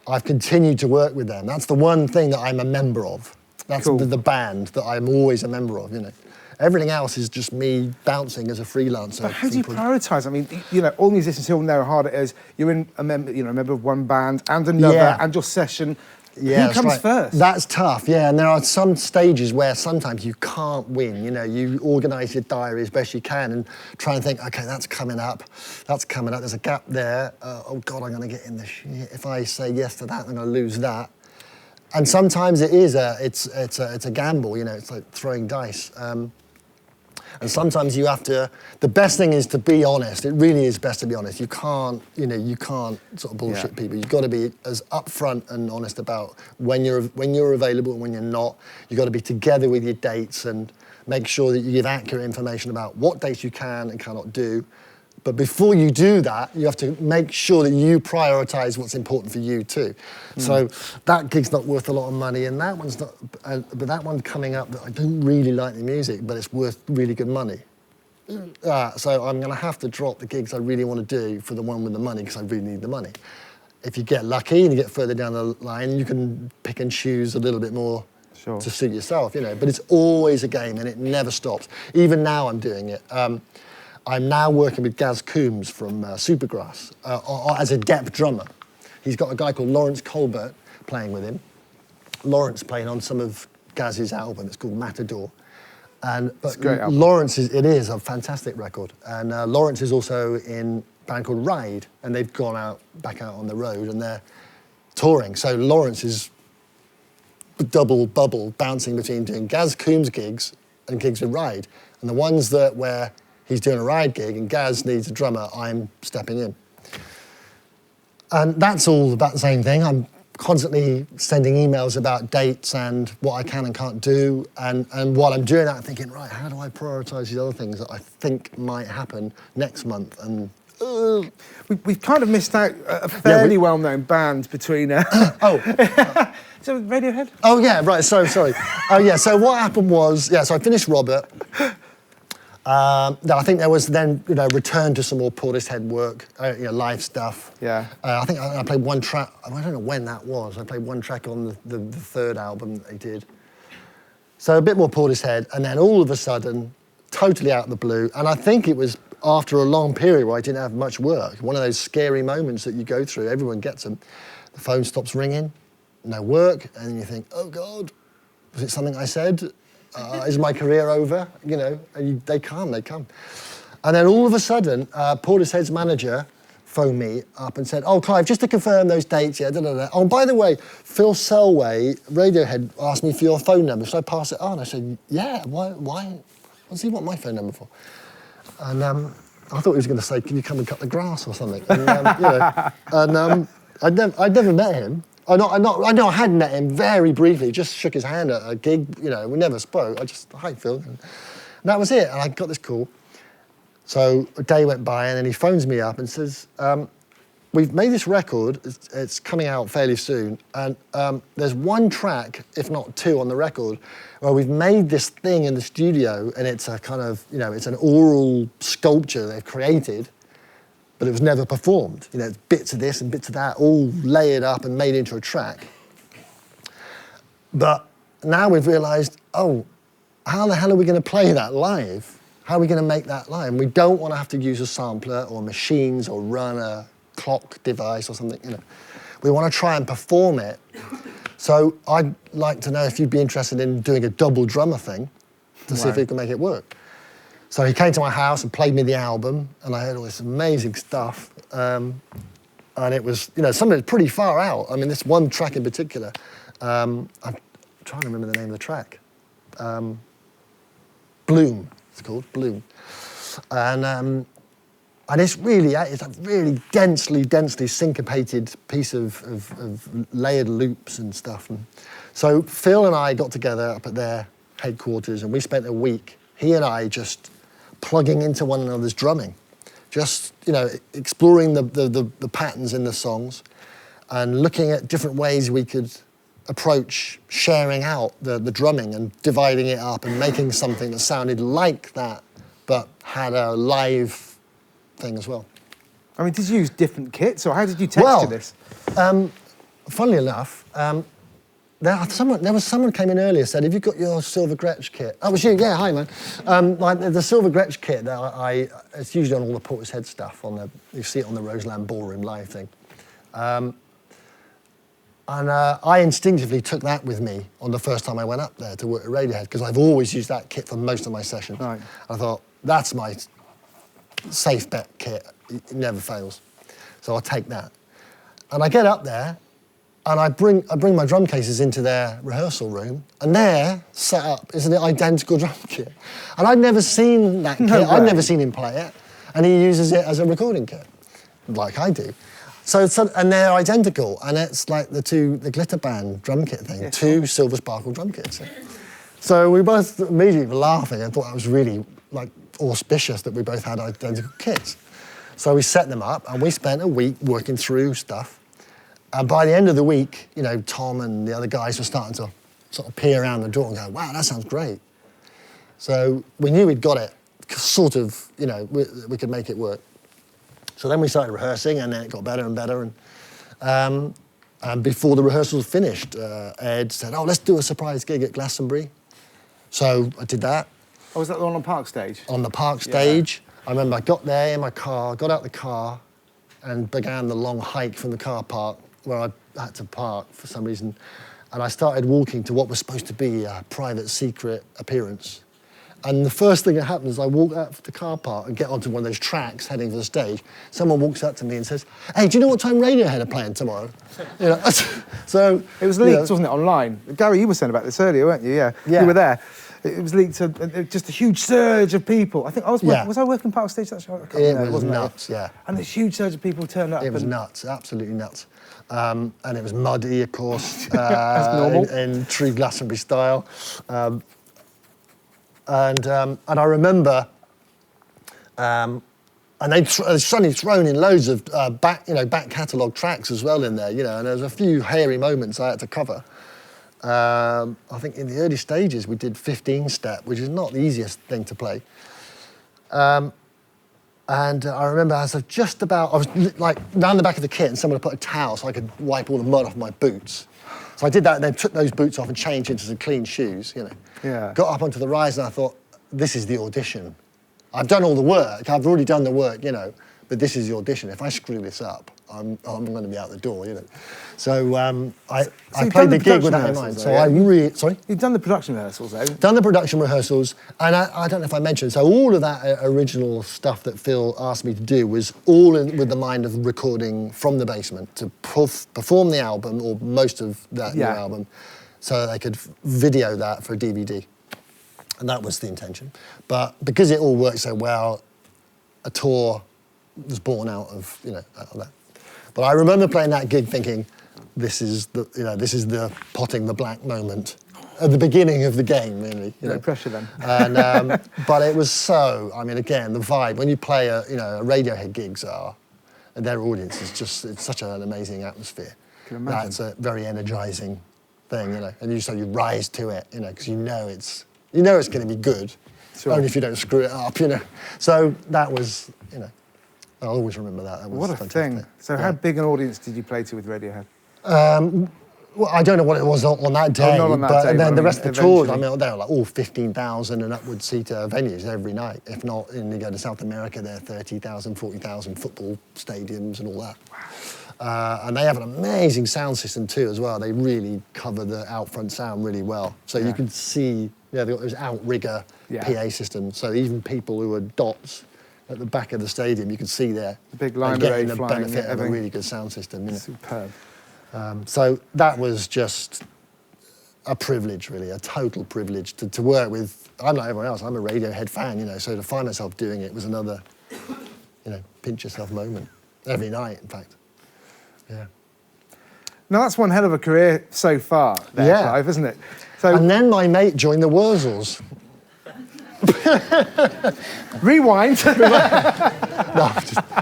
I've continued to work with them. That's the one thing that I'm a member of. That's cool. the band that I'm always a member of, you know. Everything else is just me bouncing as a freelancer. But how do you prioritise? I mean, you know, all musicians who know how hard it is. You're a member of one band and another, and your session. Yeah, who comes first? That's tough, yeah. And there are some stages where sometimes you can't win. You know, you organise your diary as best you can and try and think, okay, that's coming up. There's a gap there. Oh God, I'm going to get in the shit. If I say yes to that, I'm going to lose that. And sometimes it's a gamble. You know, it's like throwing dice. And sometimes you have to. The best thing is to be honest. It really is best to be honest. You can't sort of bullshit people. You've got to be as upfront and honest about when you're available and when you're not. You've got to be together with your dates and make sure that you give accurate information about what dates you can and cannot do. But before you do that, you have to make sure that you prioritise what's important for you too. So that gig's not worth a lot of money, and that one's not. But that one coming up, that I don't really like the music, but it's worth really good money. So I'm going to have to drop the gigs I really want to do for the one with the money, because I really need the money. If you get lucky and you get further down the line, you can pick and choose a little bit more to suit yourself, you know. But it's always a game, and it never stops. Even now, I'm doing it. I'm now working with Gaz Coombs from Supergrass as a depth drummer. He's got a guy called Lawrence Colbert playing with him. Lawrence playing on some of Gaz's album. It's called Matador. But great album. Lawrence is a fantastic record. And Lawrence is also in a band called Ride, and they've gone back out on the road, and they're touring. So Lawrence is double bubble, bouncing between doing Gaz Coombs gigs and gigs with Ride. And the ones where he's doing a Ride gig and Gaz needs a drummer, I'm stepping in. And that's all about the same thing. I'm constantly sending emails about dates and what I can and can't do. And while I'm doing that, I'm thinking, right, how do I prioritise these other things that I think might happen next month? And we've kind of missed out a fairly well-known band between... So Radiohead? Oh, yeah, right, sorry. Oh, yeah, so what happened was, so I finished Robert. I think there was then, return to some more Portishead work, live stuff. Yeah. I think I played one track, I don't know when that was, I played one track on the 3rd album that they did. So a bit more Portishead, and then all of a sudden, totally out of the blue, and I think it was after a long period where I didn't have much work, one of those scary moments that you go through, everyone gets them. The phone stops ringing, no work, and then you think, oh God, was it something I said? Is my career over? And they come. And then all of a sudden, Portishead's manager phoned me up and said, oh, Clive, just to confirm those dates, Oh, by the way, Phil Selway, Radiohead, asked me for your phone number. Should I pass it on? I said, yeah, why? What's he want my phone number for? And I thought he was going to say, can you come and cut the grass or something? And, I'd never met him. I know I had met him very briefly, just shook his hand at a gig, we never spoke. I just, hi, Phil. And that was it, and I got this call. So a day went by, and then he phones me up and says, we've made this record, it's coming out fairly soon, and there's one track, if not two, on the record, where we've made this thing in the studio, and it's a kind of, it's an oral sculpture they've created, but it was never performed. It's bits of this and bits of that, all layered up and made into a track. But now we've realised, how the hell are we going to play that live? How are we going to make that live? And we don't want to have to use a sampler or machines or run a clock device or something, We want to try and perform it. So I'd like to know if you'd be interested in doing a double drummer thing to see if we can make it work. So he came to my house and played me the album, and I heard all this amazing stuff. And it was, something pretty far out. I mean, this one track in particular, I'm trying to remember the name of the track. Bloom, it's called, Bloom. And it's a really densely syncopated piece of layered loops and stuff. And so Phil and I got together up at their headquarters, and we spent a week, he and I, just plugging into one another's drumming, just exploring the patterns in the songs, and looking at different ways we could approach sharing out the drumming and dividing it up and making something that sounded like that, but had a live thing as well. I mean, did you use different kits, or how did you texture this? Funnily enough, there was someone came in earlier, said, have you got your Silver Gretsch kit? Oh, it was you, yeah, hi man. The Silver Gretsch kit, it's usually on all the Portishead stuff, you see it on the Roseland Ballroom Live thing. And I instinctively took that with me on the first time I went up there to work at Radiohead, because I've always used that kit for most of my sessions. Right. I thought, that's my safe bet kit, it never fails. So I'll take that. And I get up there, and I bring my drum cases into their rehearsal room, and there, set up, is an identical drum kit. And I'd never seen that kit, I'd never seen him play it, and he uses it as a recording kit, like I do. And they're identical, and it's like the Glitter Band drum kit thing, two Silver Sparkle drum kits. So we both immediately were laughing and thought that was really auspicious that we both had identical kits. So we set them up, and we spent a week working through stuff. And by the end of the week, Tom and the other guys were starting to sort of peer around the door and go, wow, that sounds great. So we knew we'd got it, sort of, we could make it work. So then we started rehearsing, and then it got better and better. And before the rehearsals finished, Ed said, let's do a surprise gig at Glastonbury. So I did that. Oh, was that the one on Park Stage? On the Park Stage. I remember I got there in my car, got out the car, and began the long hike from the car park, where I had to park for some reason. And I started walking to what was supposed to be a private secret appearance. And the first thing that happened is I walk out of the car park and get onto one of those tracks heading for the stage. Someone walks up to me and says, hey, do you know what time Radiohead are playing tomorrow? So it was leaked, wasn't it, online? Gary, you were saying about this earlier, weren't you? Yeah. You were there. It was leaked to just a huge surge of people. I think I was working, was I working Park Stage that show? It was nuts, yeah. And this huge surge of people turned up. It was nuts, absolutely nuts. And it was muddy, of course, As normal. in true Glastonbury style. And I remember, and they'd suddenly thrown in loads of back catalogue tracks as well in there, and there was a few hairy moments I had to cover. I think in the early stages we did 15-step, which is not the easiest thing to play. And I remember I was like down the back of the kit, and someone had put a towel so I could wipe all the mud off my boots. So I did that, and then took those boots off and changed into some clean shoes, Got up onto the rise, and I thought, this is the audition. I've done all the work, I've already done the work, but this is the audition. If I screw this up, I'm going to be out the door, So I played the gig with that in mind. Sorry? You've done the production rehearsals, though. Done the production rehearsals, and I don't know if I mentioned, so all of that original stuff that Phil asked me to do was all with the mind of recording from the basement to perform the album, or most of that new album, so that they could video that for a DVD. And that was the intention. But because it all worked so well, a tour was born out of that. But I remember playing that gig thinking, this is the potting the black moment at the beginning of the game, really. No pressure then. And but it was again, the vibe when you play a Radiohead gigs and their audience is it's such an amazing atmosphere. Can imagine. That's a very energizing thing, and you rise to it, because it's going to be good, only if you don't screw it up, So that was, I'll always remember that. That was what a fantastic. thing. So how big an audience did you play to with Radiohead? Well, I don't know what it was on that day, not on that day, and then but the rest of the tours, eventually. they were like all 15,000 and upward seater venues every night. If not, and you go to South America, they're 30,000, 40,000 football stadiums and all that. And they have an amazing sound system too as well. They really cover the out front sound really well. So you can see, they've got this outrigger PA system. So even people who are dots at the back of the stadium, you can see there. The big line getting array the flying, benefit of a really good sound system. Superb. So that was just a privilege, really, a total privilege to work with. I'm like everyone else, I'm a Radiohead fan, so to find myself doing it was another, pinch yourself moment. Every night, in fact. Yeah. Now that's one hell of a career so far, there, Clive, isn't it? So and then my mate joined the Wurzels. Rewind.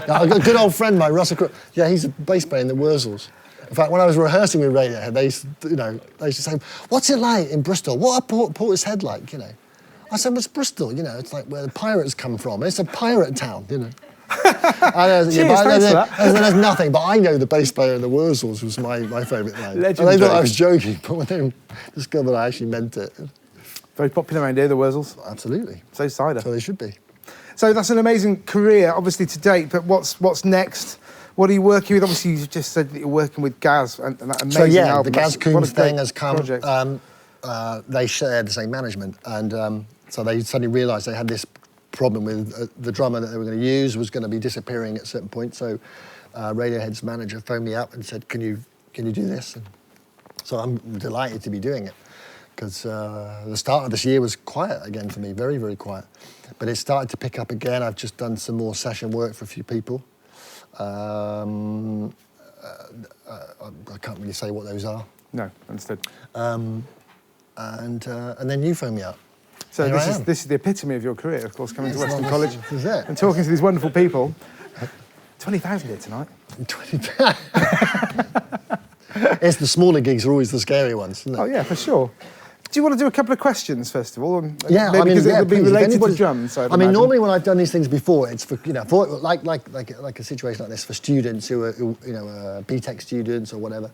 A good old friend of mine, Russell Crook. Yeah, he's a bass player in the Wurzels. In fact, when I was rehearsing with Radiohead, they used to say, "What's it like in Bristol? What are Portishead like?" I said, "What's Bristol? It's like where the pirates come from. It's a pirate town, There's nothing, but I know the bass player in the Wurzels was my favourite name. And they thought I was joking, but when they discovered I actually meant it. Very popular around here, the Wurzels. Absolutely. So cider. So they should be. So that's an amazing career, obviously, to date, but what's next? What are you working with? Obviously, you just said that you're working with Gaz and that amazing album. The Gaz Coombs thing has come. They shared the same management, and so they suddenly realised they had this problem with the drummer that they were going to use was going to be disappearing at a certain point. So Radiohead's manager phoned me up and said, "Can you do this?" And so I'm delighted to be doing it because the start of this year was quiet again for me, very, very quiet. But it started to pick up again. I've just done some more session work for a few people. I can't really say what those are. No, understood. And then you phoned me up. So this is the epitome of your career, of course, coming to Weston College this is it. and talking to these wonderful people. 20,000 here tonight. 20,000. It's the smaller gigs are always the scary ones, isn't it? Oh yeah, for sure. Do you want to do a couple of questions first of all? Because it'll be related to drums. Normally when I've done these things before, it's for like a situation like this for students who are BTEC students or whatever.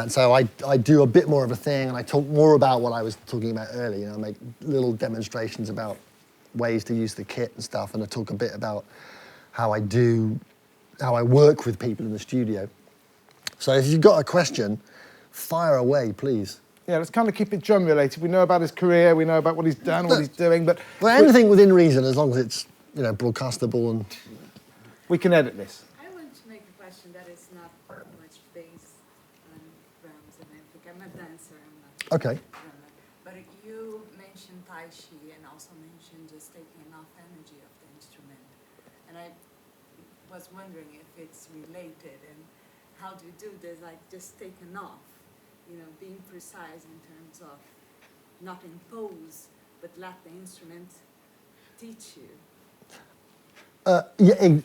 So I do a bit more of a thing, and I talk more about what I was talking about earlier. I make little demonstrations about ways to use the kit and stuff, and I talk a bit about how I work with people in the studio. So if you've got a question, fire away, please. Yeah, let's kind of keep it drum related. We know about his career, we know about what he's done, what he's doing, but... Well, anything within reason, as long as it's, broadcastable and... We can edit this. I want to make a question that is not much based on drums and everything. I'm a dancer, I'm not Okay. a drummer. But you mentioned Tai Chi and also mentioned just taking enough energy of the instrument. And I was wondering if it's related and how do you do this, like just take enough? Being precise in terms of not impose, but let the instrument teach you.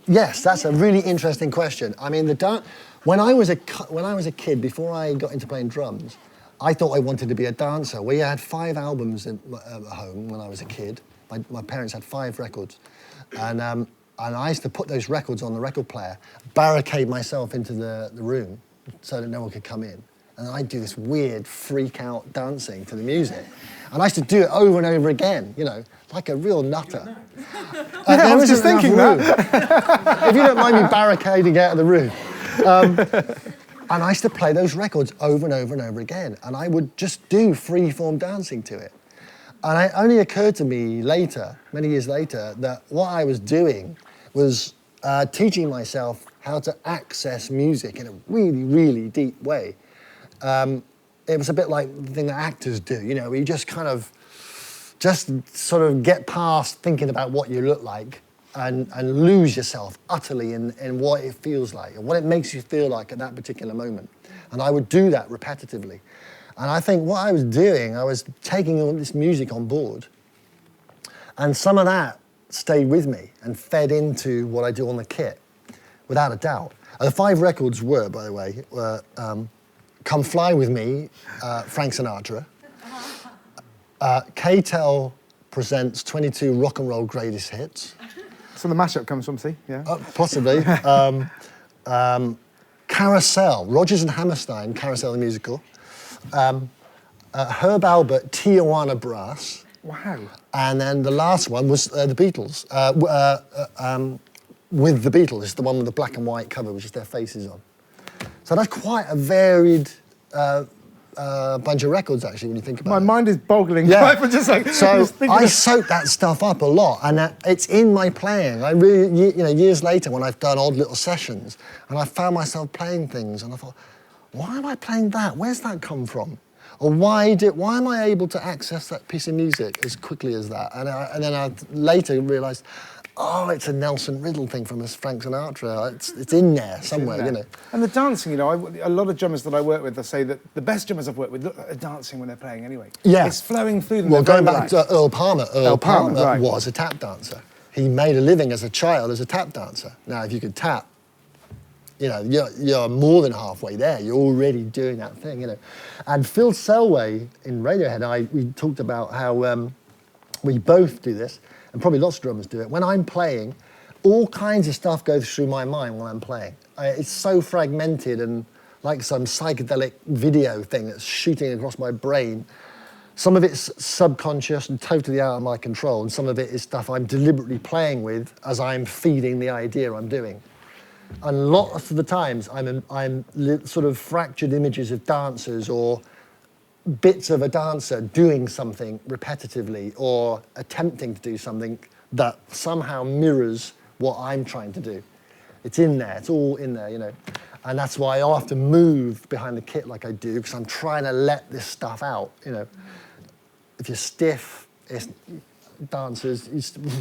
Yes, that's a really interesting question. I mean, when I was a kid, before I got into playing drums, I thought I wanted to be a dancer. We had 5 albums at home when I was a kid. My parents had 5 records, and I used to put those records on the record player, barricade myself into the room so that no one could come in. And I'd do this weird freak-out dancing to the music. And I used to do it over and over again, like a real nutter. I was just thinking that. If you don't mind me barricading out of the room. And I used to play those records over and over and over again. And I would just do free-form dancing to it. And it only occurred to me later, many years later, that what I was doing was teaching myself how to access music in a really, really deep way. It was a bit like the thing that actors do, where you just sort of get past thinking about what you look like and lose yourself utterly in what it feels like and what it makes you feel like at that particular moment. And I would do that repetitively. And I think what I was doing, I was taking all this music on board, and some of that stayed with me and fed into what I do on the kit, without a doubt. And the 5 records were, by the way, Come Fly With Me, Frank Sinatra. K-Tel presents 22 rock and roll greatest hits. So the mashup comes from, see? Yeah. Possibly. Carousel, Rodgers and Hammerstein, Carousel the musical. Herb Albert, Tijuana Brass. Wow. And then the last one was the Beatles. With the Beatles, the one with the black and white cover, which is their faces on. So that's quite a varied bunch of records, actually, when you think about it. My mind is boggling. Yeah. But just like, So just thinking I of- soak that stuff up a lot, and it's in my playing. I really, years later when I've done odd little sessions, and I found myself playing things, and I thought, why am I playing that? Where's that come from? Or why am I able to access that piece of music as quickly as that? And then I later realised, oh, it's a Nelson Riddle thing from Frank Sinatra. It's in there somewhere, you know. And the dancing, a lot of drummers that I work with, they say that the best drummers I've worked with are dancing when they're playing anyway. Yeah. It's flowing through them. Well, they're going very back relaxed. to Earl Palmer, Earl Palmer right. was a tap dancer. He made a living as a child as a tap dancer. Now, if you could tap, you're more than halfway there. You're already doing that thing, And Phil Selway in Radiohead, we talked about how we both do this, and probably lots of drummers do it. When I'm playing, all kinds of stuff goes through my mind while I'm playing. It's so fragmented and like some psychedelic video thing that's shooting across my brain. Some of it's subconscious and totally out of my control, and some of it is stuff I'm deliberately playing with as I'm feeding the idea I'm doing. And lots of the times, I'm sort of fractured images of dancers or bits of a dancer doing something repetitively or attempting to do something that somehow mirrors what I'm trying to do. It's in there. It's all in there, And that's why I often move behind the kit like I do, because I'm trying to let this stuff out, If you're stiff,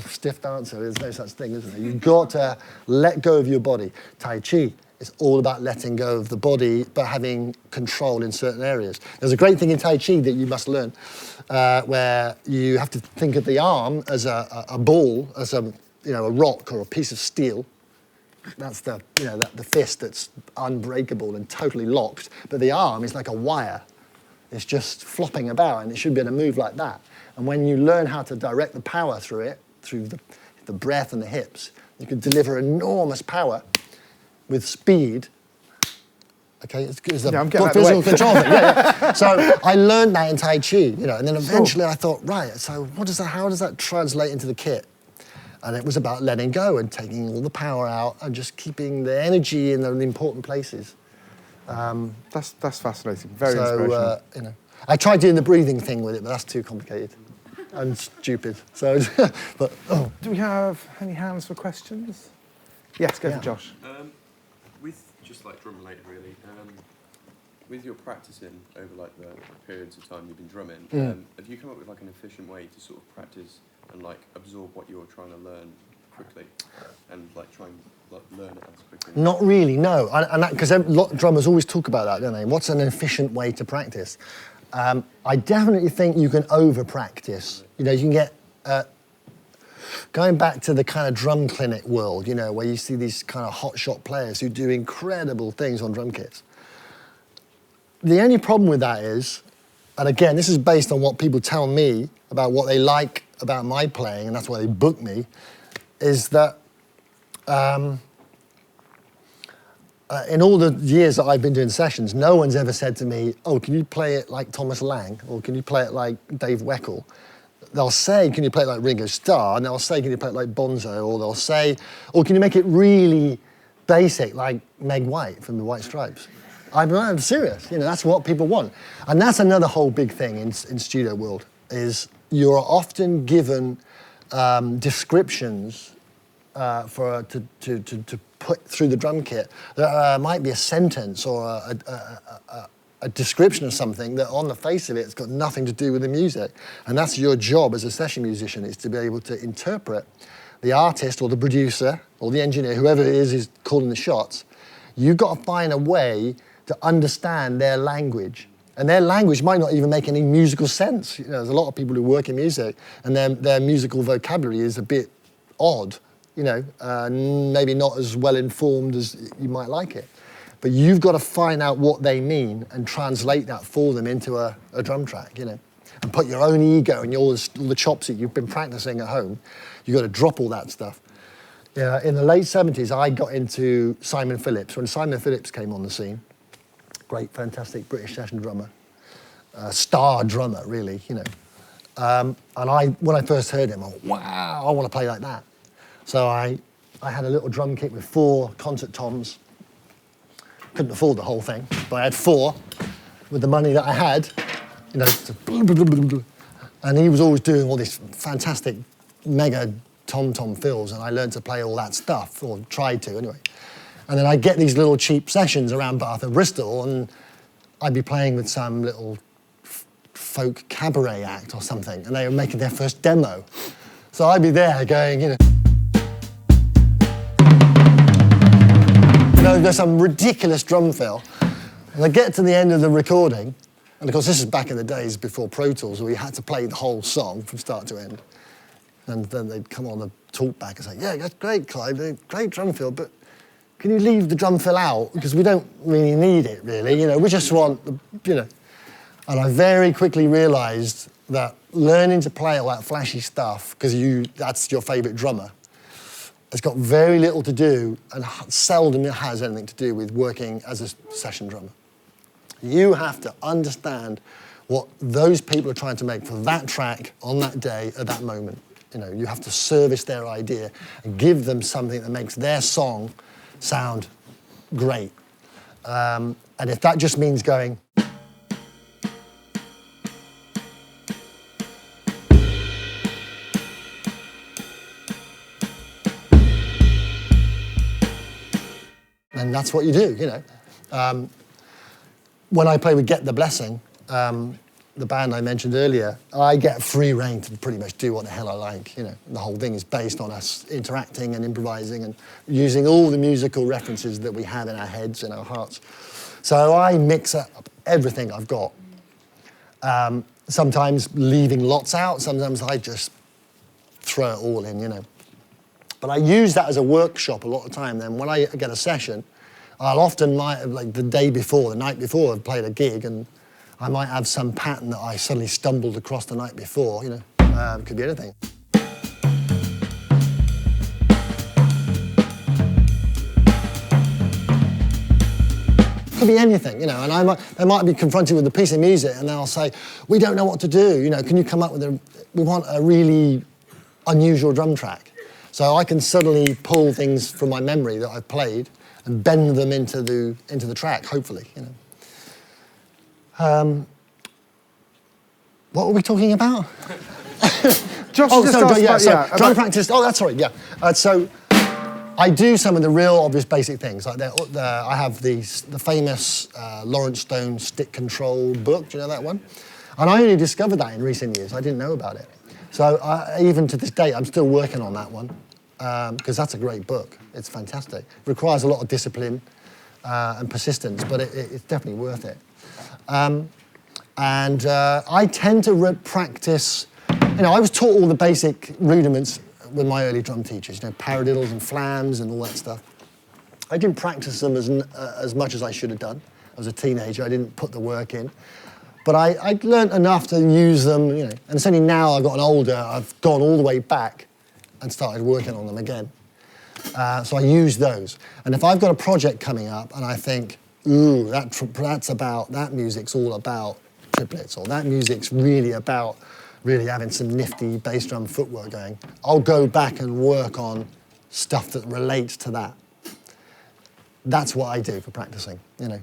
stiff dancer, there's no such thing, isn't there? You've got to let go of your body. Tai Chi is all about letting go of the body, but having control in certain areas. There's a great thing in Tai Chi that you must learn, where you have to think of the arm as a ball, as a rock or a piece of steel. That's the fist that's unbreakable and totally locked, but the arm is like a wire. It's just flopping about, and it should be able to move like that. And when you learn how to direct the power through it, through the breath and the hips, you can deliver enormous power with speed. Okay, it's good as a physical control thing. Yeah. So I learned that in Tai Chi, and then eventually I thought, right, so how does that translate into the kit? And it was about letting go and taking all the power out and just keeping the energy in the important places. That's fascinating. Very inspirational. I tried doing the breathing thing with it, but that's too complicated and stupid. So, but Do we have any hands for questions? Yes, go for Josh. With just like drum related, really. With your practicing over like the periods of time you've been drumming, have you come up with like an efficient way to sort of practice and like absorb what you're trying to learn quickly, and like try and like learn it as quickly? Not really, no. And because drummers always talk about that, don't they? What's an efficient way to practice? I definitely think you can over-practice. You can get, going back to the kind of drum clinic world, where you see these kind of hotshot players who do incredible things on drum kits. The only problem with that is, and again, this is based on what people tell me about what they like about my playing, and that's why they book me, is that in all the years that I've been doing sessions, no one's ever said to me, oh, can you play it like Thomas Lang? Or can you play it like Dave Weckl? They'll say, can you play it like Ringo Starr? And they'll say, can you play it like Bonzo? Or they'll say, or can you make it really basic like Meg White from the White Stripes? I'm serious, that's what people want. And that's another whole big thing in studio world, is you're often given descriptions to put through the drum kit. There might be a sentence or a description of something that on the face of it, it's got nothing to do with the music. And that's your job as a session musician, is to be able to interpret the artist or the producer or the engineer, whoever it is who's calling the shots. You've got to find a way to understand their language. And their language might not even make any musical sense. There's a lot of people who work in music and their musical vocabulary is a bit odd, maybe not as well informed as you might like it. But you've got to find out what they mean and translate that for them into a drum track, and put your own ego and all the chops that you've been practicing at home. You've got to drop all that stuff. In the late 70s, I got into Simon Phillips. When Simon Phillips came on the scene, great, fantastic British session drummer, star drummer, really, And when I first heard him, I went, wow, I want to play like that. So I had a little drum kit with 4 concert toms, couldn't afford the whole thing, but I had 4 with the money that I had, you know, and he was always doing all these fantastic mega tom-tom fills, and I learned to play all that stuff, or tried to anyway. And then I'd get these little cheap sessions around Bath and Bristol, and I'd be playing with some little folk cabaret act or something, and they were making their first demo. So I'd be there going, you know, there's some ridiculous drum fill, and I get to the end of the recording, and of course this is back in the days before Pro Tools, where you had to play the whole song from start to end. And then they'd come on the talk back and say, yeah, that's great, Clive, great drum fill, but can you leave the drum fill out? Because we don't really need it, really. You know, we just want, you know. And I very quickly realised that learning to play all that flashy stuff, because that's your favourite drummer, has got very little to do, and seldom it has anything to do with working as a session drummer. You have to understand what those people are trying to make for that track on that day at that moment. You know, you have to service their idea and give them something that makes their song sound great. And if that just means going, then that's what you do, you know. When I play with Get the Blessing, the band I mentioned earlier, I get free rein to pretty much do what the hell I like, you know. The whole thing is based on us interacting and improvising and using all the musical references that we have in our heads and our hearts. So I mix up everything I've got. Sometimes leaving lots out, sometimes I just throw it all in, you know. But I use that as a workshop a lot of the time. Then when I get a session, I'll often, like the day before, the night before, I've played a gig, and I might have some pattern that I suddenly stumbled across the night before, you know. It could be anything. Could be anything, you know, and I might be confronted with a piece of music, and they'll say, we don't know what to do, you know, can you come up with we want a really unusual drum track. So I can suddenly pull things from my memory that I've played and bend them into the track, hopefully, you know. What were we talking about? Josh Oh, just sorry, asked about, drum practice. Oh, that's right, yeah. So I do some of the real obvious basic things. Like I have the famous Lawrence Stone stick control book. Do you know that one? And I only discovered that in recent years. I didn't know about it. So even to this day, I'm still working on that one because that's a great book. It's fantastic. It requires a lot of discipline and persistence, but it's definitely worth it. I tend to practice, you know, I was taught all the basic rudiments with my early drum teachers, you know, paradiddles and flams and all that stuff. I didn't practice them as much as I should have done. I was a teenager, I didn't put the work in. But I'd learned enough to use them, you know, and it's only now I've gotten older, I've gone all the way back and started working on them again. So I use those. And if I've got a project coming up and I think, ooh, that music's all about triplets, or that music's really about really having some nifty bass drum footwork going, I'll go back and work on stuff that relates to that. That's what I do for practicing, you know.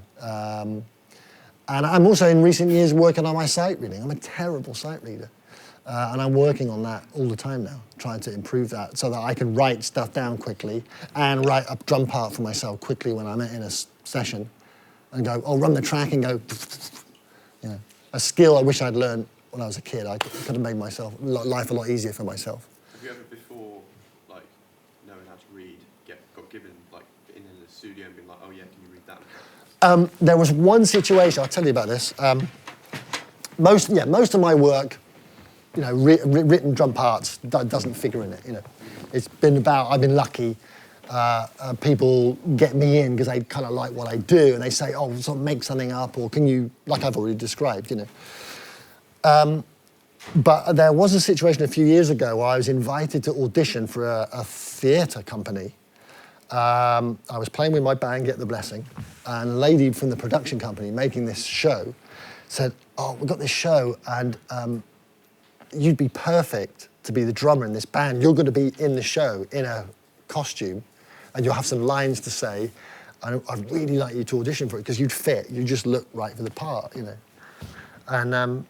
And I'm also in recent years working on my sight reading. I'm a terrible sight reader. And I'm working on that all the time now, trying to improve that so that I can write stuff down quickly and write a drum part for myself quickly when I'm in a session and go, I'll run the track and go, you know. A skill I wish I'd learned when I was a kid. I could have made myself life a lot easier for myself. Have you ever before, like, knowing how to read, got given, like, in the studio and been like, oh yeah, can you read that? There was one situation, I'll tell you about this. Most of my work, you know, written drum parts doesn't figure in it, you know. It's been about, I've been lucky, people get me in because they kind of like what I do and they say, oh, sort of make something up, or can you, like I've already described, you know. But there was a situation a few years ago where I was invited to audition for a theatre company. I was playing with my band, Get the Blessing, and a lady from the production company making this show said, oh, we've got this show and you'd be perfect to be the drummer in this band. You're going to be in the show in a costume and you'll have some lines to say I'd really like you to audition for it because you'd fit. You just look right for the part, you know. And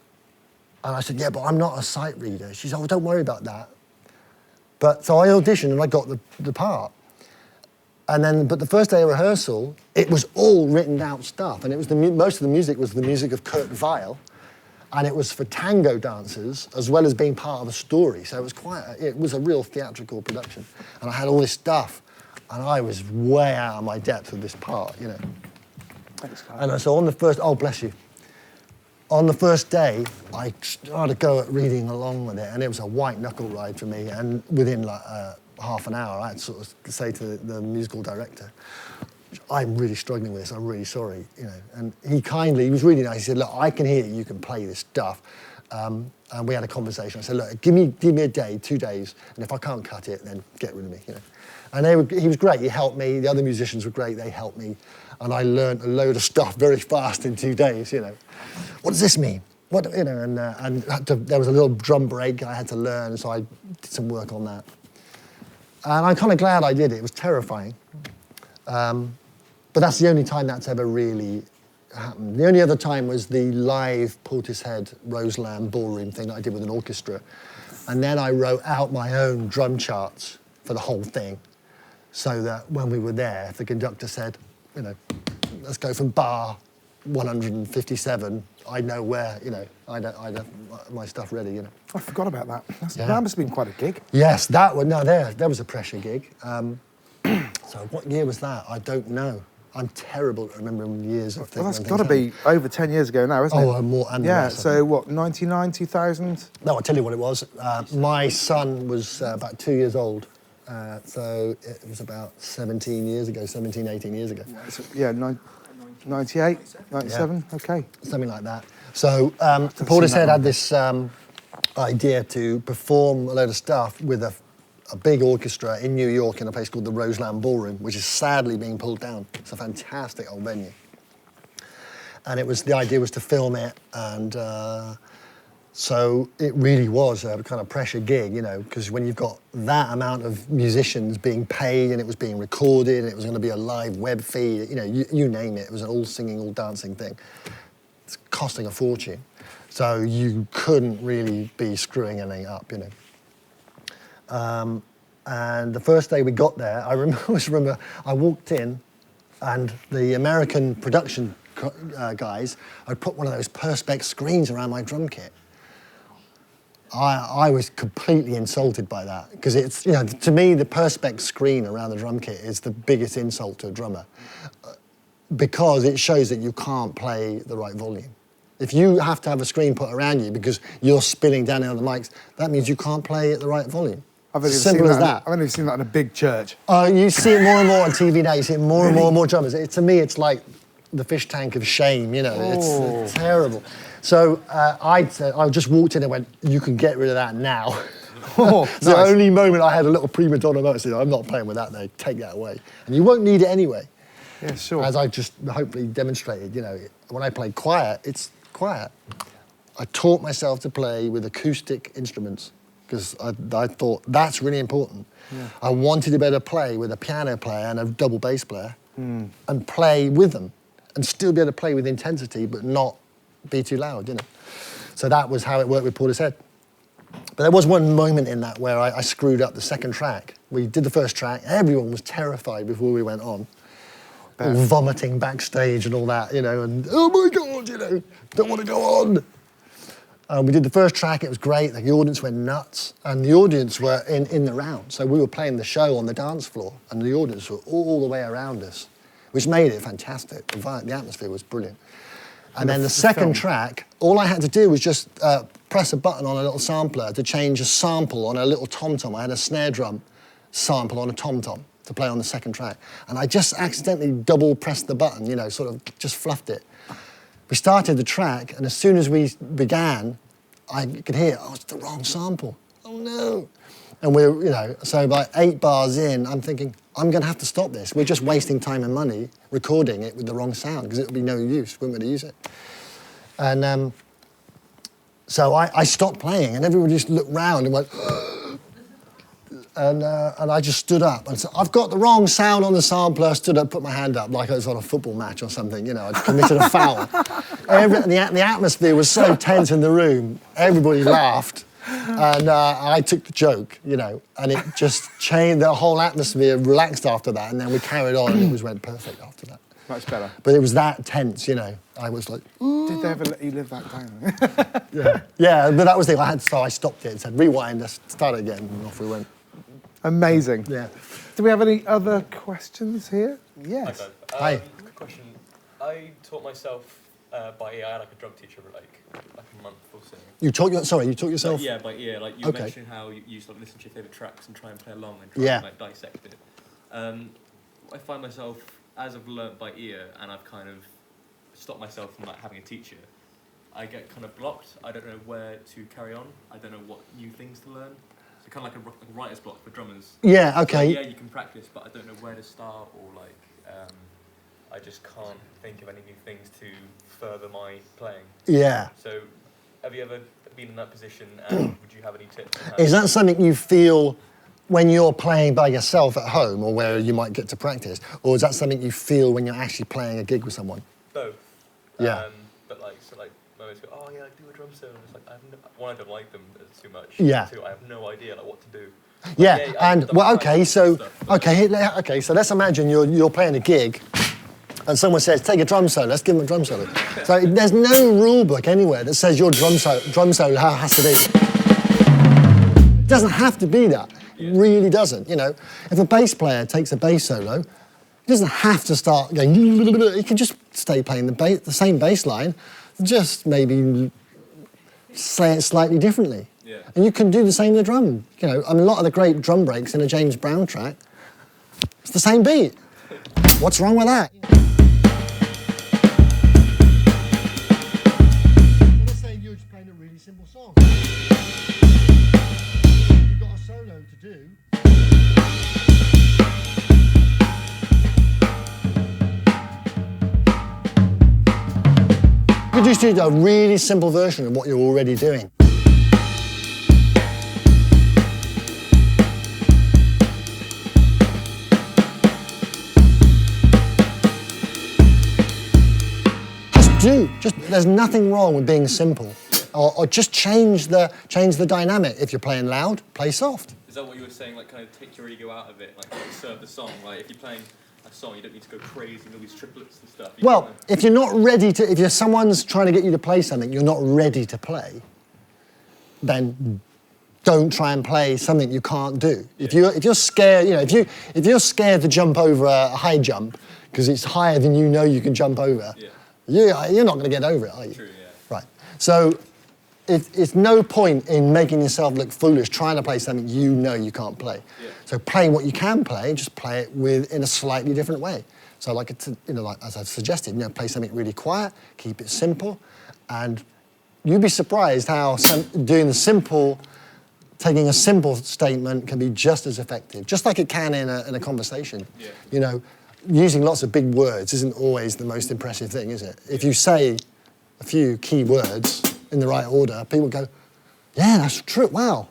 I said, yeah, but I'm not a sight reader. She said, oh, don't worry about that. But so I auditioned and I got the part. And then, but the first day of rehearsal, it was all written out stuff, and it was most of the music was the music of Kurt Weill, and it was for tango dancers as well as being part of a story. So it was a real theatrical production, and I had all this stuff, and I was way out of my depth with this part, you know. Thanks, Clive. And so on the first, oh bless you. On the first day, I started to go at reading along with it, and it was a white knuckle ride for me. And within like half an hour, I had to sort of say to the musical director, "I'm really struggling with this. I'm really sorry," you know. And he was really nice. He said, "Look, I can hear you can play this stuff." And we had a conversation. I said, "Look, give me a day, 2 days, and if I can't cut it, then get rid of me," you know. And he was great. He helped me. The other musicians were great. They helped me. And I learned a load of stuff very fast in 2 days, you know. What does this mean? What, you know, and there was a little drum break I had to learn, so I did some work on that. And I'm kind of glad I did it. It was terrifying. But that's the only time that's ever really happened. The only other time was the live Portishead Roseland ballroom thing that I did with an orchestra. And then I wrote out my own drum charts for the whole thing, so that when we were there, if the conductor said, you know, let's go from bar 157, I know where, you know, I'd have my stuff ready, you know. I forgot about that. That must have been quite a gig. Yes, there was a pressure gig. So what year was that? I don't know. I'm terrible at remembering years of things. Well, that's got to be over 10 years ago now, isn't it? Oh, more. And yeah, less, so what, 99, 2000? No, I'll tell you what it was. My son was about 2 years old. So it was about 17, 18 years ago. Yeah, 98, 97, yeah. Okay. Something like that. So Portishead had this idea to perform a load of stuff with a big orchestra in New York in a place called the Roseland Ballroom, which is sadly being pulled down. It's a fantastic old venue. And the idea was to film it, and so it really was a kind of pressure gig, you know, because when you've got that amount of musicians being paid and it was being recorded and it was going to be a live web feed, you know, you name it, it was an all singing, all dancing thing. It's costing a fortune. So you couldn't really be screwing anything up, you know. And the first day we got there, I always remember I walked in and the American production guys had put one of those Perspex screens around my drum kit. I was completely insulted by that because it's, you know, to me the Perspex screen around the drum kit is the biggest insult to a drummer because it shows that you can't play the right volume. If you have to have a screen put around you because you're spinning down on the mics, that means you can't play at the right volume. Simple as that. I've only seen that in a big church. You see it more and more on TV now. You see it more and more drummers. To me, it's like the fish tank of shame, you know. It's terrible. So I just walked in and went, you can get rid of that now. Oh, It's the only moment I had a little prima donna moment. I said, I'm not playing with that, though. Take that away. And you won't need it anyway. Yeah, sure. As I just hopefully demonstrated, you know, when I play quiet, it's quiet. I taught myself to play with acoustic instruments because I thought that's really important. Yeah. I wanted to be able to play with a piano player and a double bass player and play with them and still be able to play with intensity but not be too loud, you know. So that was how it worked with Portishead. But there was one moment in that where I screwed up the second track. We did the first track, everyone was terrified before we went on. All vomiting backstage and all that, you know, and oh my God, you know, don't want to go on. We did the first track, it was great, the audience went nuts, and the audience were in the round. So we were playing the show on the dance floor, and the audience were all the way around us, which made it fantastic. The atmosphere was brilliant. And then the second track, all I had to do was just press a button on a little sampler to change a sample on a little tom-tom. I had a snare drum sample on a tom-tom to play on the second track. And I just accidentally double pressed the button, you know, sort of just fluffed it. We started the track, and as soon as we began, I could hear, oh, it's the wrong sample. Oh no. And we're, you know, so by 8 bars in, I'm thinking, I'm going to have to stop this. We're just wasting time and money recording it with the wrong sound because it would be no use. We weren't going to use it. And so I stopped playing and everyone just looked round and went, And I just stood up and said, I've got the wrong sound on the sampler, stood up, put my hand up like I was on a football match or something, you know, I'd committed a foul. The atmosphere was so tense in the room, everybody laughed, and I took the joke, you know, and it just changed, the whole atmosphere relaxed after that, and then we carried on and it went perfect after that. Much better. But it was that tense, you know, I was like, ooh. Did they ever let you live that down? Yeah, but that was the thing, so I stopped it and said, rewind, let's start again, and off we went. Amazing. Yeah. Do we have any other questions here? Yes. Hi. Quick question. I taught myself by ear. I had like a drum teacher for like a month or so. You taught yourself? Yeah, by ear. Like you mentioned how you used to like, listen to your favourite tracks and try and play along and try and like dissect it. I find myself, as I've learnt by ear and I've kind of stopped myself from like having a teacher, I get kind of blocked. I don't know where to carry on. I don't know what new things to learn. So kind of like a writer's block for drummers. Yeah, okay. So, yeah, you can practice, but I don't know where to start, or like, I just can't think of any new things to further my playing. Yeah. So, have you ever been in that position, and would you have any tips? Is that something you feel when you're playing by yourself at home, or where you might get to practice, or is that something you feel when you're actually playing a gig with someone? Both. Yeah. But like, so like, moments go, oh yeah, do a drum solo. It's like, I don't like them too much. Yeah. Two, I have no idea like what to do. Yeah, and well, okay, so let's imagine you're playing a gig, and someone says, "Take a drum solo." Let's give them a drum solo. So there's no rule book anywhere that says your drum solo how it has to be. It doesn't have to be that. It really doesn't. You know, if a bass player takes a bass solo, he doesn't have to start going. He can just stay playing the same bass line, just maybe say it slightly differently. Yeah. And you can do the same with the drum. You know, I mean, a lot of the great drum breaks in a James Brown track, it's the same beat. What's wrong with that? Let's say you're just playing a really simple song. You've got a solo to do. You could just do a really simple version of what you're already doing. There's nothing wrong with being simple, or just change the dynamic. If you're playing loud, play soft. Is that what you were saying? Like, kind of take your ego out of it, like serve the song. Like, if you're playing a song, you don't need to go crazy and all these triplets and stuff. Well, if you're not ready to, if someone's trying to get you to play something you're not ready to play, then don't try and play something you can't do. Yeah. If you're scared, you know, if you're scared to jump over a high jump because it's higher than you know you can jump over. Yeah. You're not going to get over it, are you? True, yeah. Right. So it's no point in making yourself look foolish trying to play something you know you can't play. Yeah. So playing what you can play, just play it in a slightly different way. So like as I've suggested, you know, play something really quiet, keep it simple, and you'd be surprised how taking a simple statement can be just as effective, just like it can in a conversation. Yeah. You know, using lots of big words isn't always the most impressive thing, is it? If you say a few key words in the right order, people go, yeah, that's true, wow.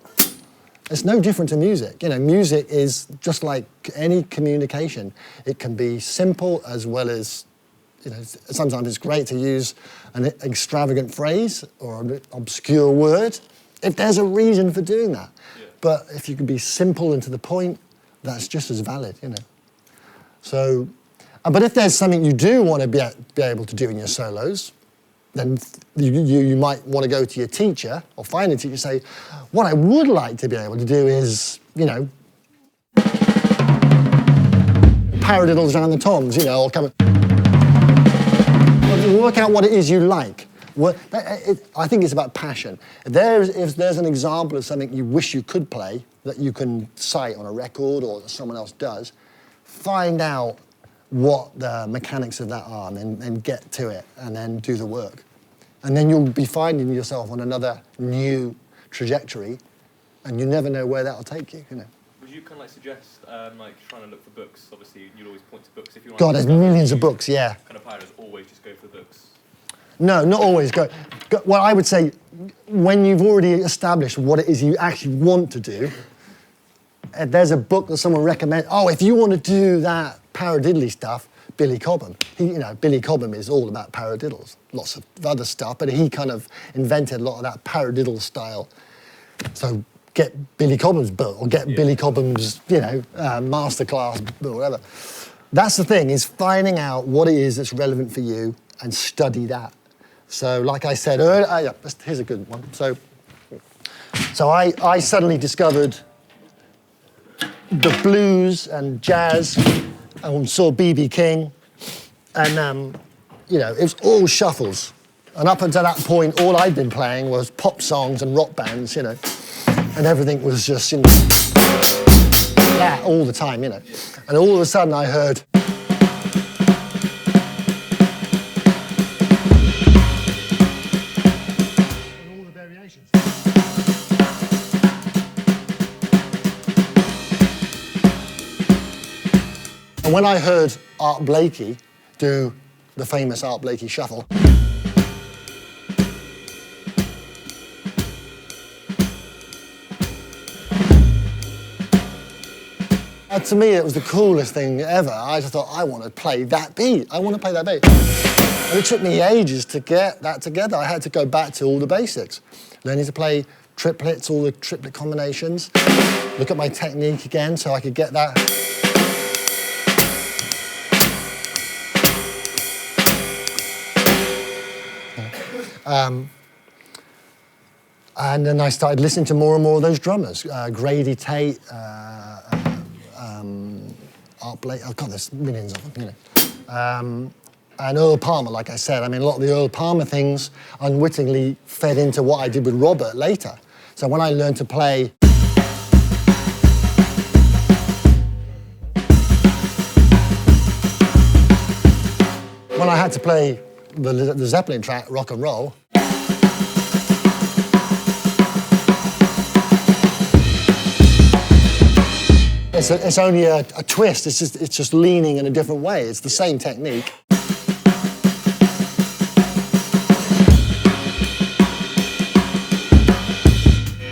It's no different to music. You know, music is just like any communication. It can be simple as well as, you know, sometimes it's great to use an extravagant phrase or an obscure word if there's a reason for doing that. Yeah. But if you can be simple and to the point, that's just as valid, you know. So, but if there's something you do want to be able to do in your solos, then you might want to go to your teacher or find a teacher and say, what I would like to be able to do is, you know, paradiddles around the toms, you know, or come and work out what it is you like. I think it's about passion. If there's an example of something you wish you could play that you can cite on a record or that someone else does, find out what the mechanics of that are and then get to it and then do the work. And then you'll be finding yourself on another new trajectory and you never know where that'll take you, you know. Would you kind of like suggest like trying to look for books? Obviously, you'd always point to books. If you want God, there's millions of books, yeah. Kind of pirates always just go for the books. No, not always. Well, I would say when you've already established what it is you actually want to do, there's a book that someone recommended. Oh, if you want to do that paradiddly stuff, Billy Cobham. Billy Cobham is all about paradiddles, lots of other stuff, but he kind of invented a lot of that paradiddle style. So get Billy Cobham's book, or get Billy Cobham's, masterclass or whatever. That's the thing, is finding out what it is that's relevant for you and study that. So like I said earlier, here's a good one. So I suddenly discovered the blues and jazz, and saw B.B. King, and it was all shuffles. And up until that point, all I'd been playing was pop songs and rock bands, and everything was just that all the time, And all of a sudden I heard. And all the variations. And when I heard Art Blakey do the famous Art Blakey shuffle, to me it was the coolest thing ever. I just thought, I want to play that beat. I want to play that beat. And it took me ages to get that together. I had to go back to all the basics. Learning to play triplets, all the triplet combinations. Look at my technique again so I could get that. And then I started listening to more and more of those drummers. Grady Tate, Art Blake, oh God, there's millions of them, and Earl Palmer, like I said. I mean, a lot of the Earl Palmer things unwittingly fed into what I did with Robert later. So when I learned to play when I had to play the Zeppelin track, Rock and Roll, it's only a twist. It's just leaning in a different way. It's the same technique.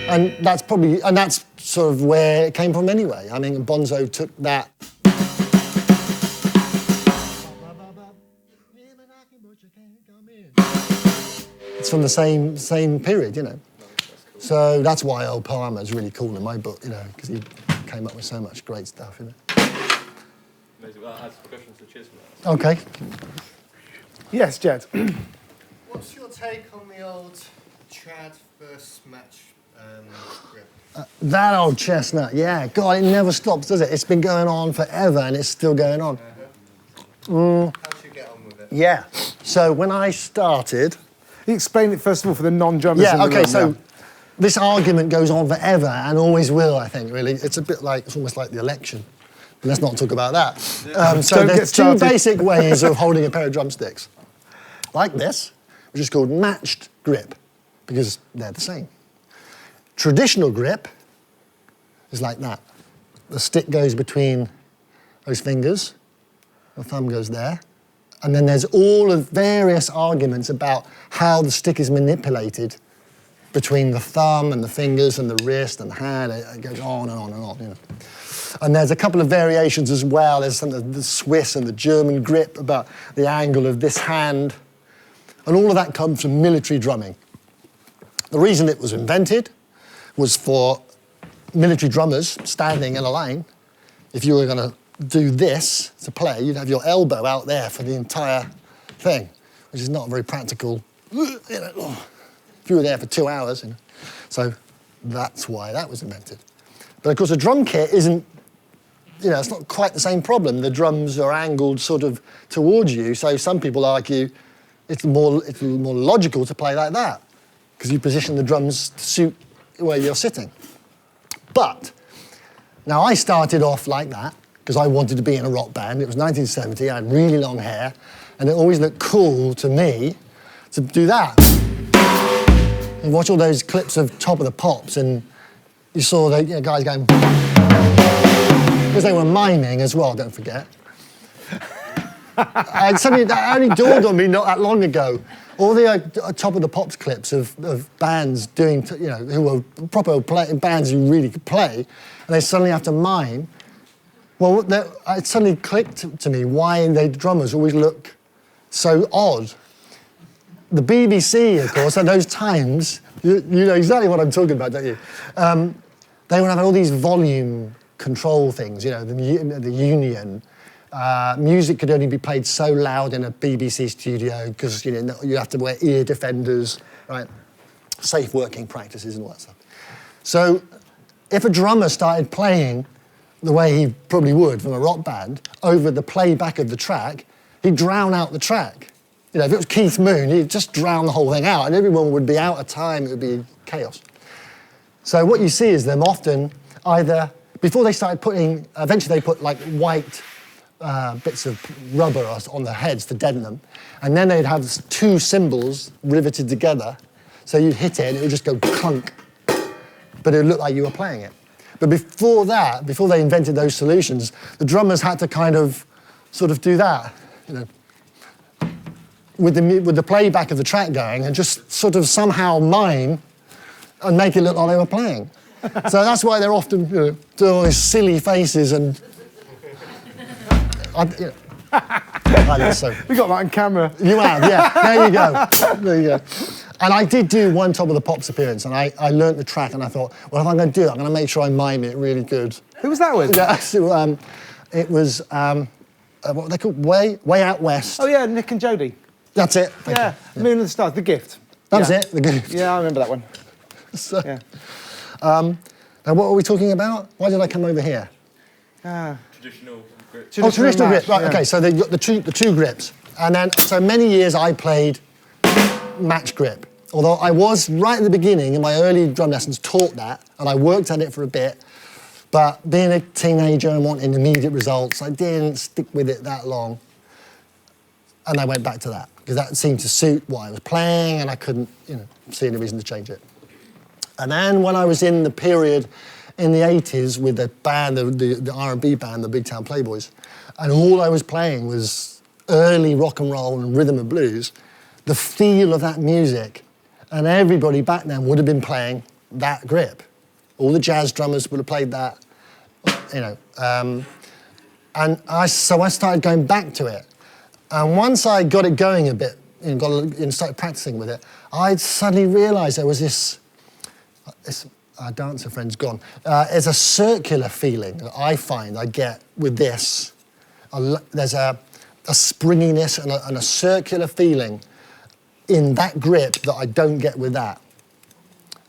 And that's sort of where it came from anyway. I mean, Bonzo took that. It's from the same period, So that's why Earl Palmer is really cool in my book, because he came up with so much great stuff, Amazing. Well, that's questions, so cheers for that. Okay. Yes, Jed. What's your take on the old Chad versus Match grip? That old chestnut, yeah. God, it never stops, does it? It's been going on forever, and it's still going on. How did you get on with it? Yeah. So when I started... You explain it, first of all, for the non-drummers. Yeah, in the okay, room, so this argument goes on forever and always will, I think, really. It's almost like the election. But let's not talk about that. So there's two basic ways of holding a pair of drumsticks. Like this, which is called matched grip, because they're the same. Traditional grip is like that. The stick goes between those fingers, the thumb goes there, and then there's all of various arguments about how the stick is manipulated between the thumb and the fingers and the wrist and the hand. It goes on and on and on, And there's a couple of variations as well. There's some of the Swiss and the German grip about the angle of this hand. And all of that comes from military drumming. The reason it was invented was for military drummers standing in a line. If you were going to do this to play, you'd have your elbow out there for the entire thing, which is not very practical. If you were there for 2 hours. So that's why that was invented. But of course, a drum kit isn't, it's not quite the same problem. The drums are angled sort of towards you, so some people argue it's more logical to play like that, because you position the drums to suit where you're sitting. But now I started off like that because I wanted to be in a rock band. It was 1970, I had really long hair, and it always looked cool to me to do that. You watch all those clips of Top of the Pops, and you saw the guys going, because they were miming as well, don't forget. And suddenly that only dawned on me not that long ago. all the Top of the Pops clips of bands doing, who were proper bands who really could play, and they suddenly have to mime. Well, it suddenly clicked to me why the drummers always look so odd. The BBC, of course, at those times, you know exactly what I'm talking about, don't you? They would have all these volume control things, the Union. Music could only be played so loud in a BBC studio because you have to wear ear defenders, right? Safe working practices and all that stuff. So if a drummer started playing the way he probably would from a rock band over the playback of the track, he'd drown out the track. If it was Keith Moon, he'd just drown the whole thing out and everyone would be out of time, it would be chaos. So what you see is them often either, before they started putting, eventually they put like white bits of rubber on their heads to deaden them, and then they'd have 2 cymbals riveted together, so you'd hit it and it would just go clunk, but it would look like you were playing it. But before that, before they invented those solutions, the drummers had to kind of sort of do that, with the playback of the track going, and just sort of somehow mime and make it look like they were playing. So that's why they're often doing all these silly faces and. I think so. We got that on camera. You have, yeah. There you go. There you go. And I did do one Top of the Pops appearance, and I learnt the track, and I thought, well, if I'm going to do it, I'm going to make sure I mime it really good. Who was that with? Yeah, so, it was what were they called? Way Out West. Oh yeah, Nick and Jodie. That's it. Yeah, Moon and the Stars, The Gift. That was it. The Gift. Yeah, I remember that one. So, Yeah. and what were we talking about? Why did I come over here? Traditional grip. Traditional match, grip. Right. yeah. Okay. So they got the two grips, and then so many years I played match grip. Although I was right at the beginning in my early drum lessons taught that, and I worked at it for a bit. But being a teenager and wanting immediate results, I didn't stick with it that long, and I went back to that because that seemed to suit what I was playing, and I couldn't, see any reason to change it. And then when I was in the period in the 80s with the band, the R&B band, the Big Town Playboys, and all I was playing was early rock and roll and rhythm and blues, the feel of that music, and everybody back then would have been playing that grip. All the jazz drummers would have played that, and so I started going back to it. And once I got it going a bit and started practicing with it, I suddenly realised there was this our dancer friend's gone. It's a circular feeling that I find I get with this. There's a springiness and a circular feeling in that grip that I don't get with that.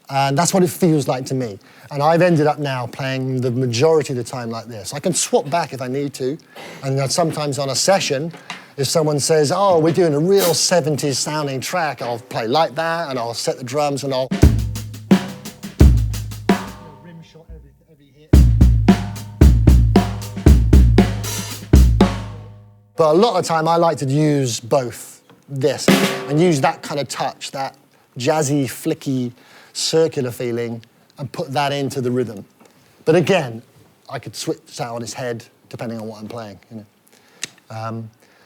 And that's what it feels like to me. And I've ended up now playing the majority of the time like this. I can swap back if I need to. And then sometimes on a session, if someone says, oh, we're doing a real 70s sounding track, I'll play like that and I'll set the drums and I'll rim shot every hit. But a lot of the time I like to use both this and use that kind of touch, that jazzy, flicky, circular feeling and put that into the rhythm. But again, I could switch that on its head depending on what I'm playing.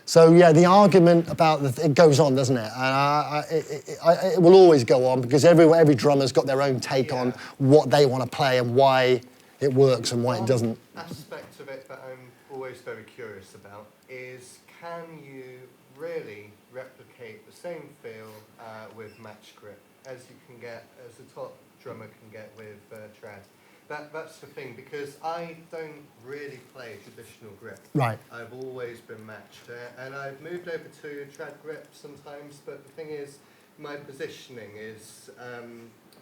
So yeah, the argument about it goes on, doesn't it? And it will always go on because every drummer's got their own take on what they want to play and why it works and why it doesn't. Aspect of it that I'm always very curious about is, can you really replicate the same feel with match grip as you can get, as a top drummer can get with trad? That's the thing, because I don't really play traditional grip. Right. I've always been matched, and I've moved over to trad grip sometimes, but the thing is, my positioning is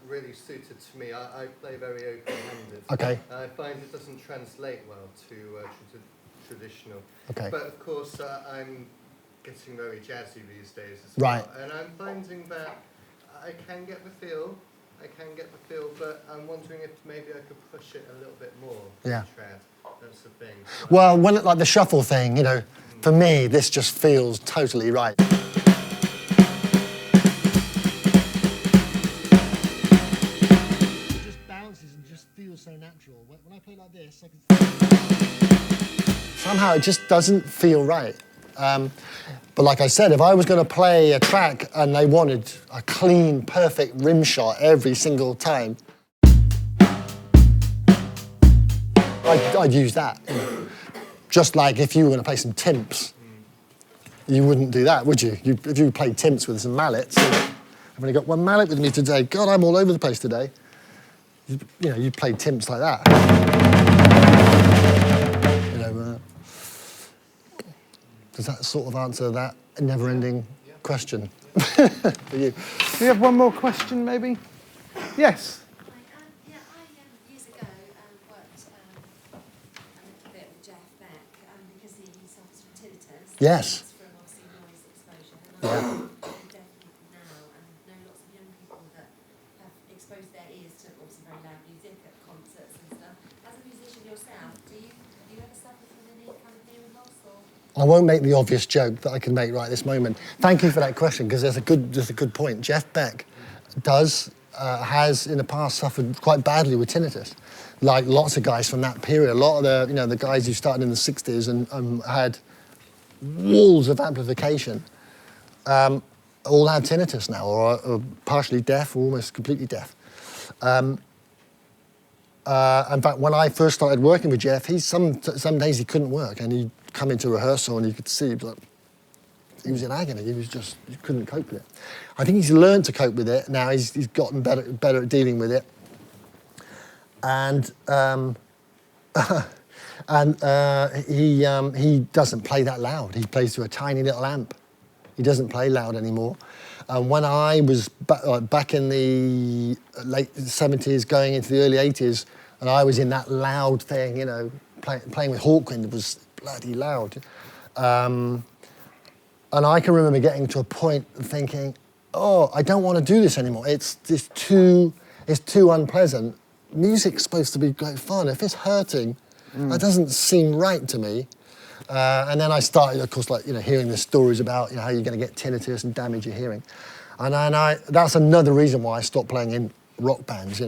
really suited to me. I play very open-handed. Okay. I find it doesn't translate well to traditional. Okay. But of course, I'm getting very jazzy these days as Right. well. And I'm finding that I can get the feel, but I'm wondering if maybe I could push it a little bit more. Yeah. Trad. That's the thing. Well, when like the shuffle thing, for me, this just feels totally right. It just bounces and just feels so natural. When I play like this, I can... Somehow it just doesn't feel right. But like I said, if I was going to play a track and they wanted a clean, perfect rim shot every single time, I'd use that. Just like if you were going to play some timps, you wouldn't do that, would you? If you played timps with some mallets, I've only got one mallet with me today. God, I'm all over the place today. You'd play timps like that. Does that sort of answer that never-ending question for you? Do you have one more question, maybe? Yes. Years ago worked a little bit with Jeff Beck because he suffers from tinnitus. Yes. From obviously noise exposure. And I know deaf people now and know lots of young people that have exposed their ears to obviously very loud music at concerts and stuff. As a musician yourself, have you ever suffered from any kind of hearing loss or? I won't make the obvious joke that I can make right this moment. Thank you for that question, because there's a good point. Jeff Beck has in the past suffered quite badly with tinnitus, like lots of guys from that period. A lot of the guys who started in the 60s and had walls of amplification all have tinnitus now, or are partially deaf, or almost completely deaf. In fact, when I first started working with Jeff, some days he couldn't work, and he'd come into rehearsal and you could see he was in agony. He couldn't cope with it. I think he's learned to cope with it now. He's gotten better at dealing with it, and he doesn't play that loud. He plays through a tiny little amp. He doesn't play loud anymore. And when I was back in the late 70s, going into the early 80s, and I was in that loud thing, playing with Hawkwind, it was bloody loud. And I can remember getting to a point and thinking, oh, I don't want to do this anymore. It's too unpleasant. Music's supposed to be great fun. If it's hurting, that doesn't seem right to me. And then I started, of course, hearing the stories about how you're going to get tinnitus and damage your hearing. And that's another reason why I stopped playing in rock bands,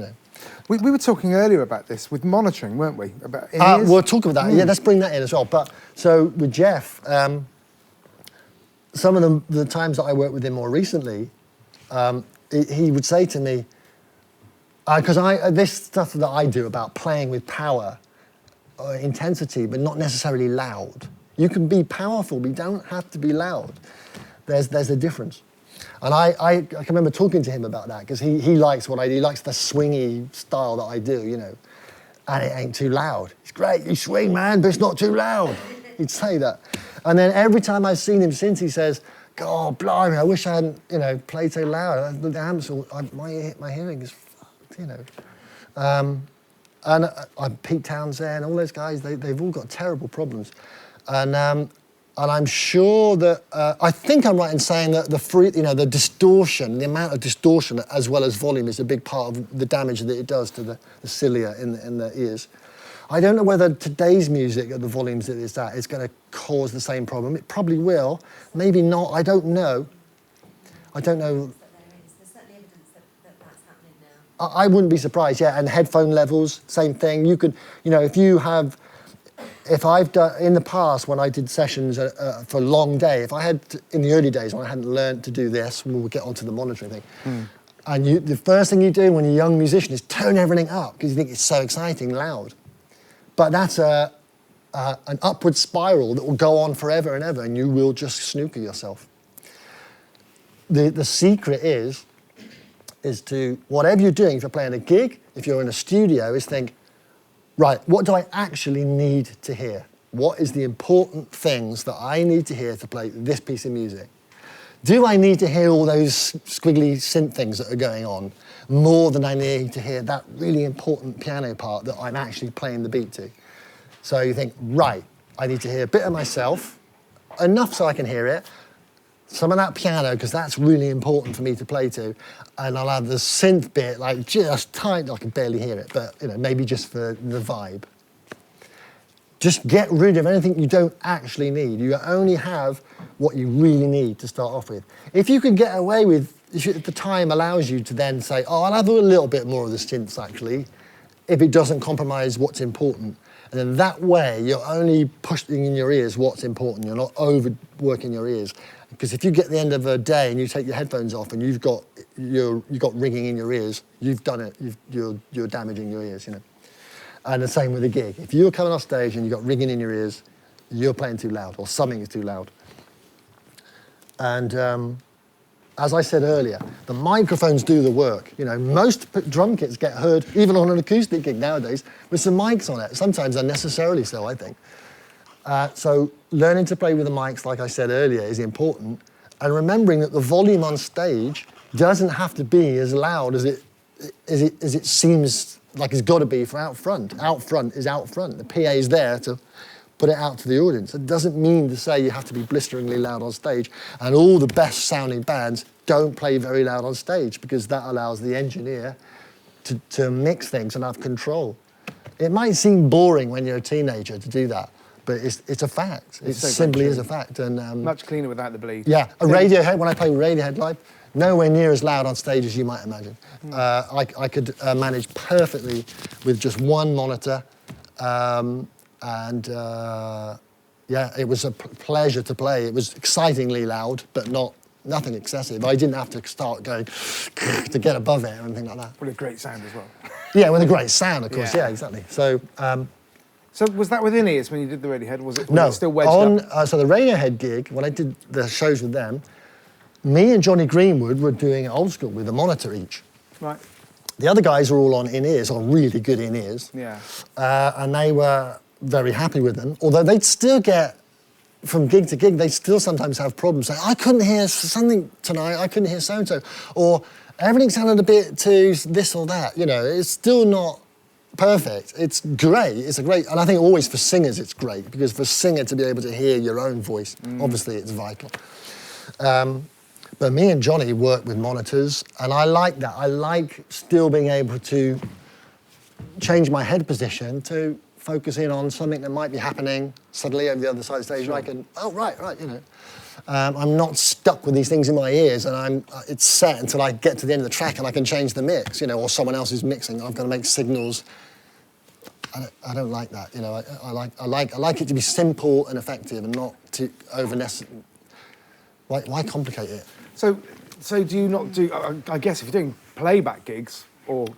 We were talking earlier about this with monitoring, weren't we? About in-ears? We'll talk about that. Yeah, let's bring that in as well. But so with Jeff, some of the times that I worked with him more recently, he would say to me, because this stuff that I do about playing with power, intensity, but not necessarily loud. You can be powerful, but you don't have to be loud. There's a difference. And I can remember talking to him about that, because he likes what I do. He likes the swingy style that I do, and it ain't too loud. It's great, you swing, man, but it's not too loud. He'd say that. And then every time I've seen him since, he says, God, blimey, I wish I hadn't, played so loud. The amps, my hearing is fucked, And Pete Townsend, all those guys, they've all got terrible problems. And I'm sure that, I think I'm right in saying that the distortion, the amount of distortion as well as volume is a big part of the damage that it does to the cilia in the ears. I don't know whether today's music at the volumes that it's at is going to cause the same problem. It probably will, maybe not, I don't know. There's certainly evidence that that's happening now. I wouldn't be surprised, yeah, and headphone levels, same thing. You could, if I've done, in the past when I did sessions for a long day, if I had, in the early days when I hadn't learned to do this, we'll get onto the monitoring thing, and the first thing you do when you're a young musician is turn everything up, because you think it's so exciting, loud. But that's an upward spiral that will go on forever and ever, and you will just snooker yourself. The secret is to, whatever you're doing, if you're playing a gig, if you're in a studio, is think, right, what do I actually need to hear? What is the important things that I need to hear to play this piece of music? Do I need to hear all those squiggly synth things that are going on more than I need to hear that really important piano part that I'm actually playing the beat to? So you think, right, I need to hear a bit of myself, enough so I can hear it, some of that piano, because that's really important for me to play to, and I'll have the synth bit, just tight, I can barely hear it, but maybe just for the vibe. Just get rid of anything you don't actually need. You only have what you really need to start off with. If you can get away with, if the time allows you to then say, oh, I'll have a little bit more of the synths actually, if it doesn't compromise what's important, And then that way, you're only pushing in your ears what's important. You're not overworking your ears. Because if you get to the end of a day and you take your headphones off and you've got ringing in your ears, you've done it. You're damaging your ears, you know. And the same with a gig. If you're coming off stage and you've got ringing in your ears, you're playing too loud or something is too loud. And as I said earlier, the microphones do the work. You know, most drum kits get heard, even on an acoustic gig nowadays, with some mics on it, sometimes unnecessarily so, I think. So learning to play with the mics, like I said earlier, is important. And remembering that the volume on stage doesn't have to be as loud as it seems like it's got to be for out front. Out front is out front. The PA is there to put it out to the audience. It doesn't mean to say you have to be blisteringly loud on stage, and all the best sounding bands don't play very loud on stage because that allows the engineer to mix things and have control. It might seem boring when you're a teenager to do that, but it's a fact. It so simply true. is a fact. And Much cleaner without the bleed. yeah, a Radiohead, when I play Radiohead live, nowhere near as loud on stage as you might imagine. I could manage perfectly with just one monitor. Yeah, it was a pleasure to play. It was excitingly loud, but nothing excessive. I didn't have to start going to get above it or anything like that. What a great sound as well. Yeah, with a great sound, of course. Yeah. Yeah, exactly. So, So was that within ears when you did the Radiohead? Was it no, still wedged up? So the Radiohead gig, when I did the shows with them, me and Johnny Greenwood were doing it old school with a monitor each. Right. The other guys were all on in-ears, on really good in-ears. Yeah. And they were very happy with them, although they'd still get, from gig to gig, they still sometimes have problems. Like, I couldn't hear something tonight, I couldn't hear so-and-so. Or everything sounded a bit too this or that, you know. It's still not perfect. It's great, it's a great, and I think always for singers it's great, because for a singer to be able to hear your own voice, obviously it's vital. But me and Johnny work with monitors, and I like that. I like still being able to change my head position to focus in on something that might be happening suddenly over the other side of the stage, and I can, oh, right, you know. I'm not stuck with these things in my ears, and it's set until I get to the end of the track and I can change the mix, you know, or someone else is mixing. I've got to make signals. I don't like that, you know. I like it to be simple and effective, and not too why complicate it? So do you not do? I guess if you're doing playback gigs or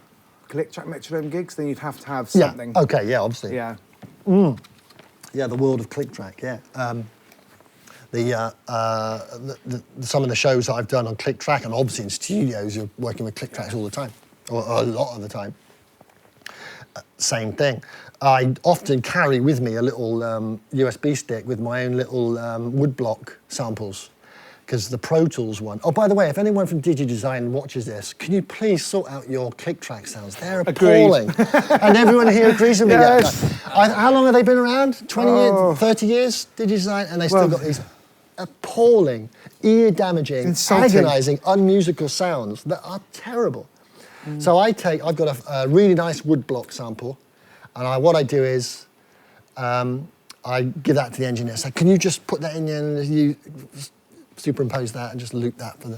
click track metronome gigs, then you'd have to have something. Yeah. Okay. Yeah. Obviously. Yeah. Yeah. The world of click track. Yeah. Some of the shows that I've done on click track, and obviously in studios, you're working with click tracks all the time, or a lot of the time. Same thing. I often carry with me a little USB stick with my own little woodblock samples, because the Pro Tools one. Oh, by the way, if anyone from DigiDesign watches this, can you please sort out your click track sounds? They're appalling. And everyone here agrees with me. Yes. How long have they been around? 20 years, 30 years, DigiDesign, and they still got these appalling, ear-damaging, agonising, unmusical sounds that are terrible. So I've got a really nice woodblock sample, and what I do is I give that to the engineer. So can you just put that in there and you superimpose that and just loop that for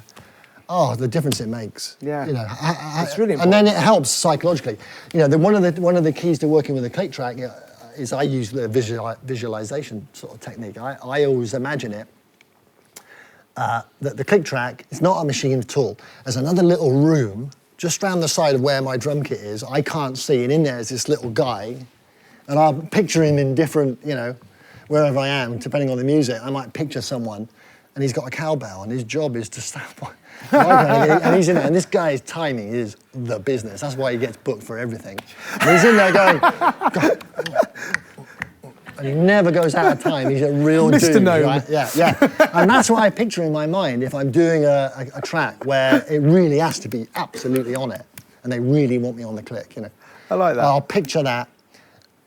the difference it makes. Yeah, you know, it's really important. And then it helps psychologically. You know, one of the keys to working with a click track is I use the visualization sort of technique. I always imagine it. That the click track is not a machine at all. There's another little room just round the side of where my drum kit is. I can't see, and in there is this little guy, and I'll picture him in different, you know, wherever I am, depending on the music. I might picture someone, and he's got a cowbell, and his job is to stand by. And he's in there, and this guy's timing is the business. That's why he gets booked for everything. And he's in there going, God. And he never goes out of time. He's a real Mr. dude, Gnome. right? Yeah. And that's what I picture in my mind if I'm doing a track where it really has to be absolutely on it, and they really want me on the click, you know. I like that. I'll picture that,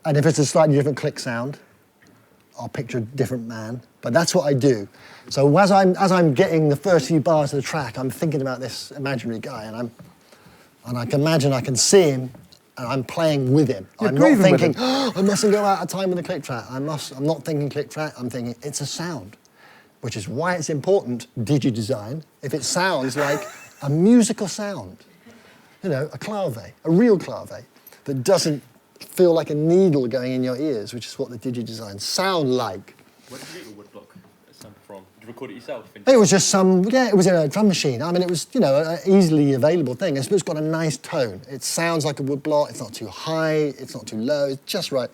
and if it's a slightly different click sound, I'll picture a different man. But that's what I do. So as I'm getting the first few bars of the track, I'm thinking about this imaginary guy, and I can imagine I can see him, and I'm playing with him. You're I'm not breathing with thinking, him. I mustn't go out of time with the click track. I'm not thinking click track, I'm thinking it's a sound, which is why it's important, DigiDesign, if it sounds like a musical sound. You know, a clave, a real clave, that doesn't feel like a needle going in your ears, which is what the digi-design sound like. Where did you get your woodblock sample from? Did you record it yourself? It was just it was in a drum machine. I mean, it was, an easily available thing. It's got a nice tone. It sounds like a woodblock. It's not too high. It's not too low. It's just right.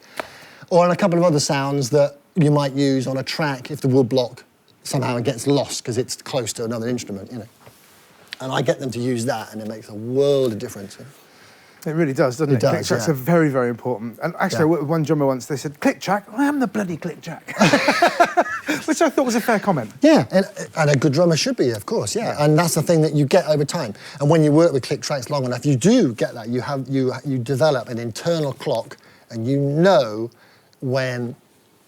Or on a couple of other sounds that you might use on a track if the woodblock somehow gets lost because it's close to another instrument, And I get them to use that, and it makes a world of difference. It really does, doesn't it? It does, Click tracks are very, very important. And actually, one drummer once, they said, click track? I am the bloody click track. Which I thought was a fair comment. Yeah, and a good drummer should be, of course, yeah. And that's the thing that you get over time. And when you work with click tracks long enough, you do get that. You develop an internal clock, and you know when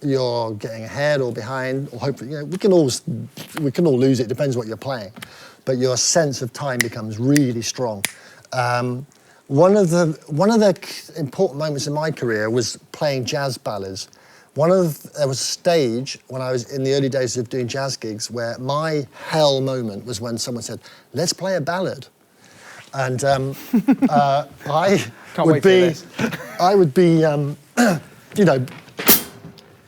you're getting ahead or behind, or hopefully, we can all lose it, depends what you're playing. But your sense of time becomes really strong. One of the important moments in my career was playing jazz ballads. There was a stage when I was in the early days of doing jazz gigs where my hell moment was when someone said, "Let's play a ballad," and I would be,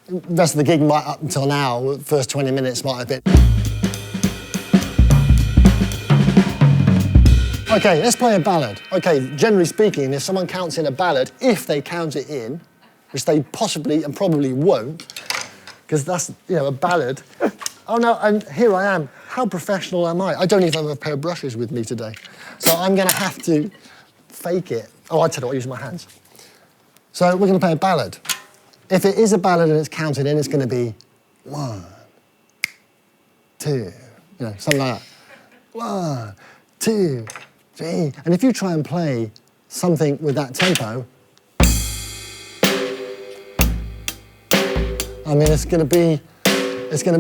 the rest of the gig up until now, the first 20 minutes might have been. Okay, let's play a ballad. Okay, generally speaking, if someone counts in a ballad, if they count it in, which they possibly and probably won't, because that's, a ballad. Oh no, and here I am. How professional am I? I don't even have a pair of brushes with me today. So I'm gonna have to fake it. Oh, I tell you what, I'll use my hands. So we're gonna play a ballad. If it is a ballad and it's counted in, it's gonna be 1, 2, something like that. 1, 2, 3. And if you try and play something with that tempo, I mean, it's going to be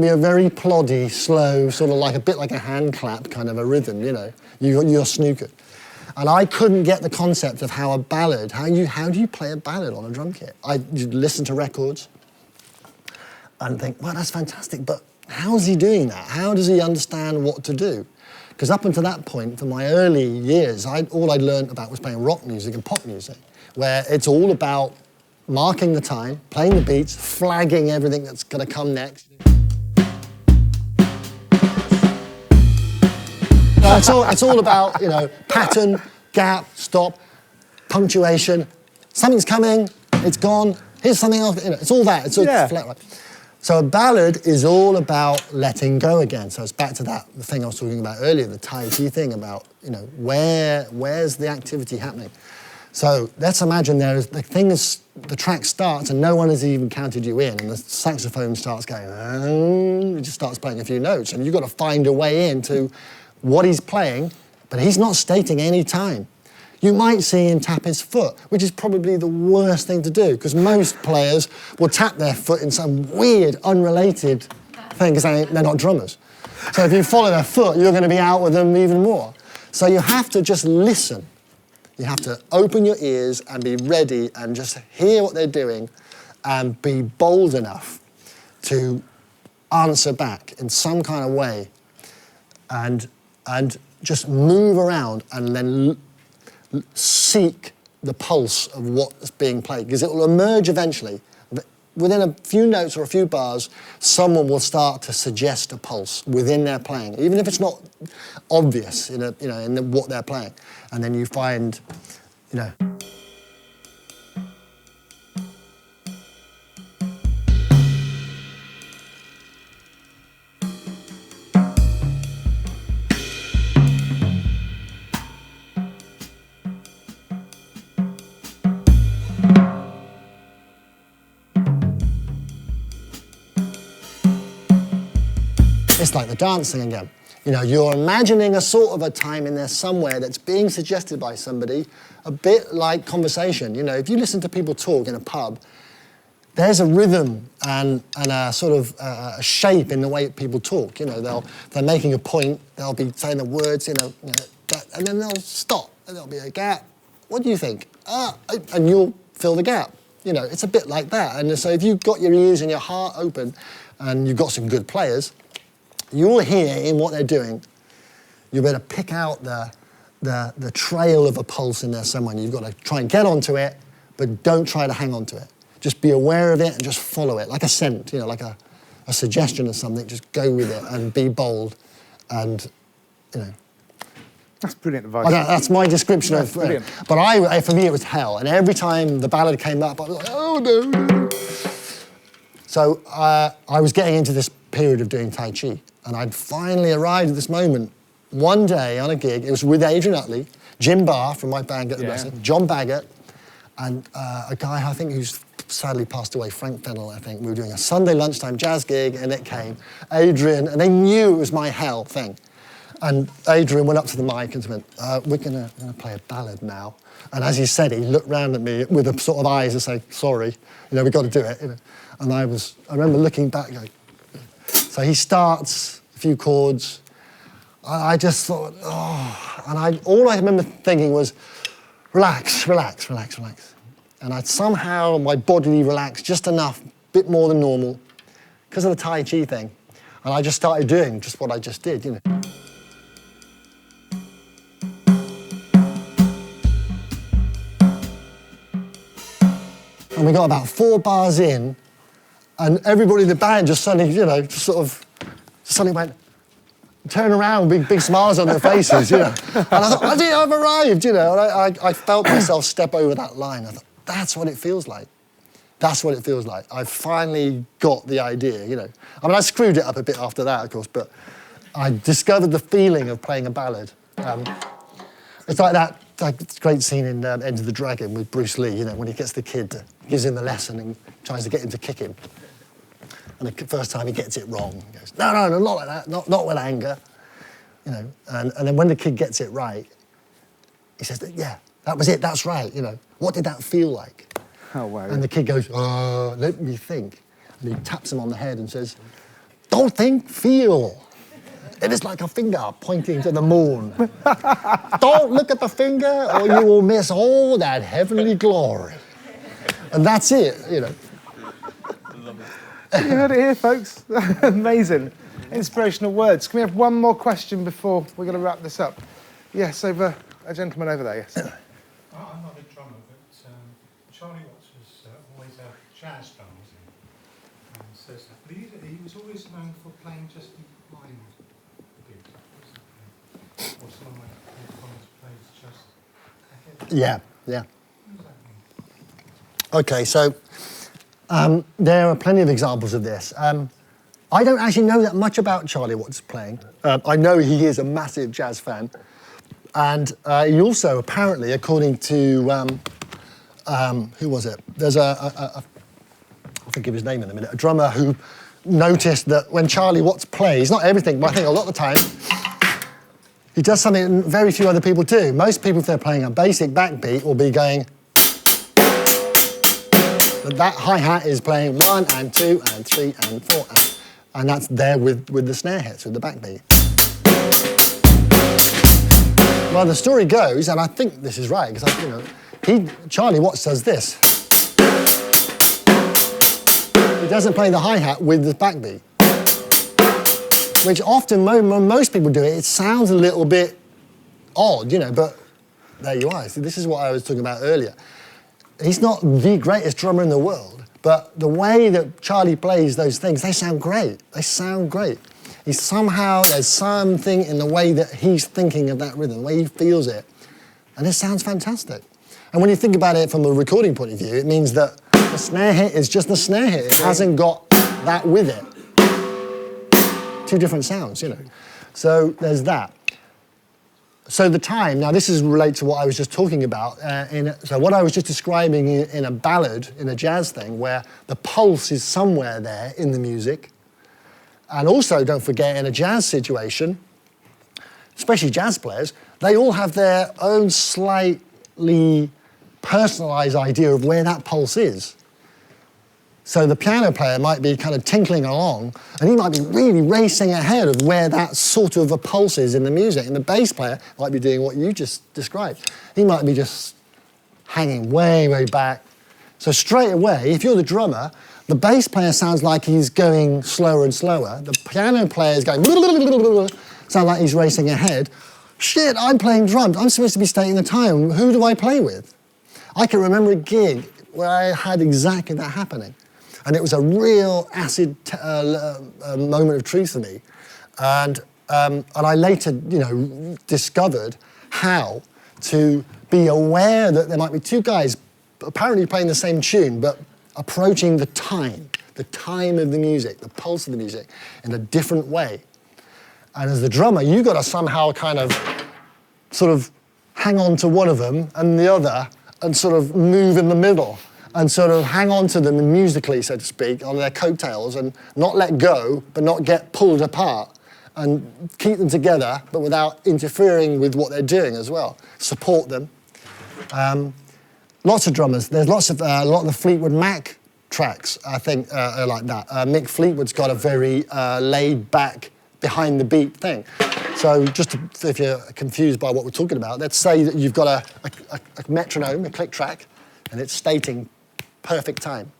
a very ploddy, slow, sort of like a bit like a hand clap kind of a rhythm, you're snookered. And I couldn't get the concept of how a ballad, how do you play a ballad on a drum kit? You'd listen to records and think, well, that's fantastic, but how's he doing that? How does he understand what to do? Because up until that point, for my early years, all I'd learned about was playing rock music and pop music, where it's all about marking the time, playing the beats, flagging everything that's going to come next. It's all about, pattern, gap, stop, punctuation. Something's coming, it's gone, here's something else, it's all that. It's all flat. So a ballad is all about letting go again. So it's back to the thing I was talking about earlier, the Tai Chi thing about, where's the activity happening? So let's imagine the track starts and no one has even counted you in, and the saxophone starts going, it just starts playing a few notes, and you've got to find a way into what he's playing, but he's not stating any time. You might see him tap his foot, which is probably the worst thing to do, because most players will tap their foot in some weird, unrelated thing, because they're not drummers. So if you follow their foot, you're going to be out with them even more. So you have to just listen. You have to open your ears and be ready and just hear what they're doing and be bold enough to answer back in some kind of way and just move around and then seek the pulse of what's being played, because it will emerge eventually. Within a few notes or a few bars, someone will start to suggest a pulse within their playing, even if it's not obvious in what they're playing. And then you find, it's like the dancing again. You're imagining a sort of a time in there somewhere that's being suggested by somebody, a bit like conversation. If you listen to people talk in a pub, there's a rhythm and a sort of a shape in the way people talk. They're making a point, they'll be saying the words, and then they'll stop, and there'll be a gap. What do you think? And you'll fill the gap. It's a bit like that. And so if you've got your ears and your heart open, and you've got some good players, you'll hear in what they're doing. You better pick out the trail of a pulse in there somewhere. You've got to try and get onto it, but don't try to hang on to it. Just be aware of it and just follow it, like a scent, like a suggestion of something. Just go with it and be bold, and That's brilliant advice. That's my description of. Brilliant. But for me, it was hell, and every time the ballad came up, I was like, oh no. So I was getting into this period of doing Tai Chi, and I'd finally arrived at this moment. One day on a gig, it was with Adrian Utley, Jim Barr from my band at the Weston, John Baggett, and a guy I think who's sadly passed away, Frank Fennell, I think. We were doing a Sunday lunchtime jazz gig, and it came. Adrian, and they knew it was my hell thing. And Adrian went up to the mic and went, we're gonna play a ballad now. And as he said it, he looked round at me with a sort of eyes and say, sorry, we've got to do it. And I remember looking back going, so he starts a few chords. I just thought, and all I remember thinking was, relax, relax, relax, relax. And somehow my body relaxed just enough, a bit more than normal, because of the Tai Chi thing. And I just started doing just what I just did, And we got about 4 bars in, and everybody in the band just suddenly, suddenly went, turn around, big smiles on their faces, And I thought, I've arrived, And I felt myself step over that line. I thought, that's what it feels like. That's what it feels like. I finally got the idea, I mean, I screwed it up a bit after that, of course, but I discovered the feeling of playing a ballad. It's like that great scene in Enter the Dragon with Bruce Lee, when he gets the kid, gives him the lesson and tries to get him to kick him. And the first time he gets it wrong, he goes, no, not like that, not with anger. And then when the kid gets it right, he says, yeah, that was it, that's right, What did that feel like? Oh, wow. And the kid goes, let me think. And he taps him on the head and says, don't think, feel. It is like a finger pointing to the moon. Don't look at the finger or you will miss all that heavenly glory. And that's it, You heard it here, folks. Amazing. Inspirational words. Can we have one more question before we're going to wrap this up? Yes, a gentleman over there, yes. I'm not a drummer, but Charlie Watts was always a jazz drummer, wasn't he? But he was always known for playing just in blind gigs, wasn't he? Or someone like Thomas plays just ahead. Yeah. What does that mean? Okay, so there are plenty of examples of this. I don't actually know that much about Charlie Watts playing. I know he is a massive jazz fan. And he also, apparently, according to, who was it? There's I'll think of his name in a minute, a drummer who noticed that when Charlie Watts plays, not everything, but I think a lot of the time, he does something very few other people do. Most people, if they're playing a basic backbeat, will be going, but that hi-hat is playing 1 and 2 and 3 and 4, and that's there with the snare hits, with the backbeat. Well, the story goes, and I think this is right, because Charlie Watts does this. He doesn't play the hi-hat with the backbeat, which often, when most people do it, it sounds a little bit odd, but there you are. See, this is what I was talking about earlier. He's not the greatest drummer in the world, but the way that Charlie plays those things, they sound great. They sound great. There's something in the way that he's thinking of that rhythm, the way he feels it, and it sounds fantastic. And when you think about it from a recording point of view, it means that the snare hit is just the snare hit. It hasn't got that with it. 2 different sounds, So there's that. So the time, now this is related to what I was just talking about. So what I was just describing in a ballad, in a jazz thing, where the pulse is somewhere there in the music. And also, don't forget, in a jazz situation, especially jazz players, they all have their own slightly personalised idea of where that pulse is. So the piano player might be kind of tinkling along, and he might be really racing ahead of where that sort of a pulse is in the music. And the bass player might be doing what you just described. He might be just hanging way, way back. So straight away, if you're the drummer, the bass player sounds like he's going slower and slower. The piano player is going, sound like he's racing ahead. Shit, I'm playing drums. I'm supposed to be stating the time. Who do I play with? I can remember a gig where I had exactly that happening. And it was a real acid moment of truth for me. And I later, discovered how to be aware that there might be two guys apparently playing the same tune, but approaching the time of the music, the pulse of the music, in a different way. And as the drummer, you've got to somehow kind of sort of hang on to one of them and the other and sort of move in the middle and sort of hang on to them musically, so to speak, on their coattails and not let go, but not get pulled apart and keep them together, but without interfering with what they're doing as well. Support them. Lots of drummers. There's a lot of the Fleetwood Mac tracks, I think, are like that. Mick Fleetwood's got a very laid-back, behind-the-beat thing. So just if you're confused by what we're talking about, let's say that you've got a metronome, a click track, and it's stating perfect time.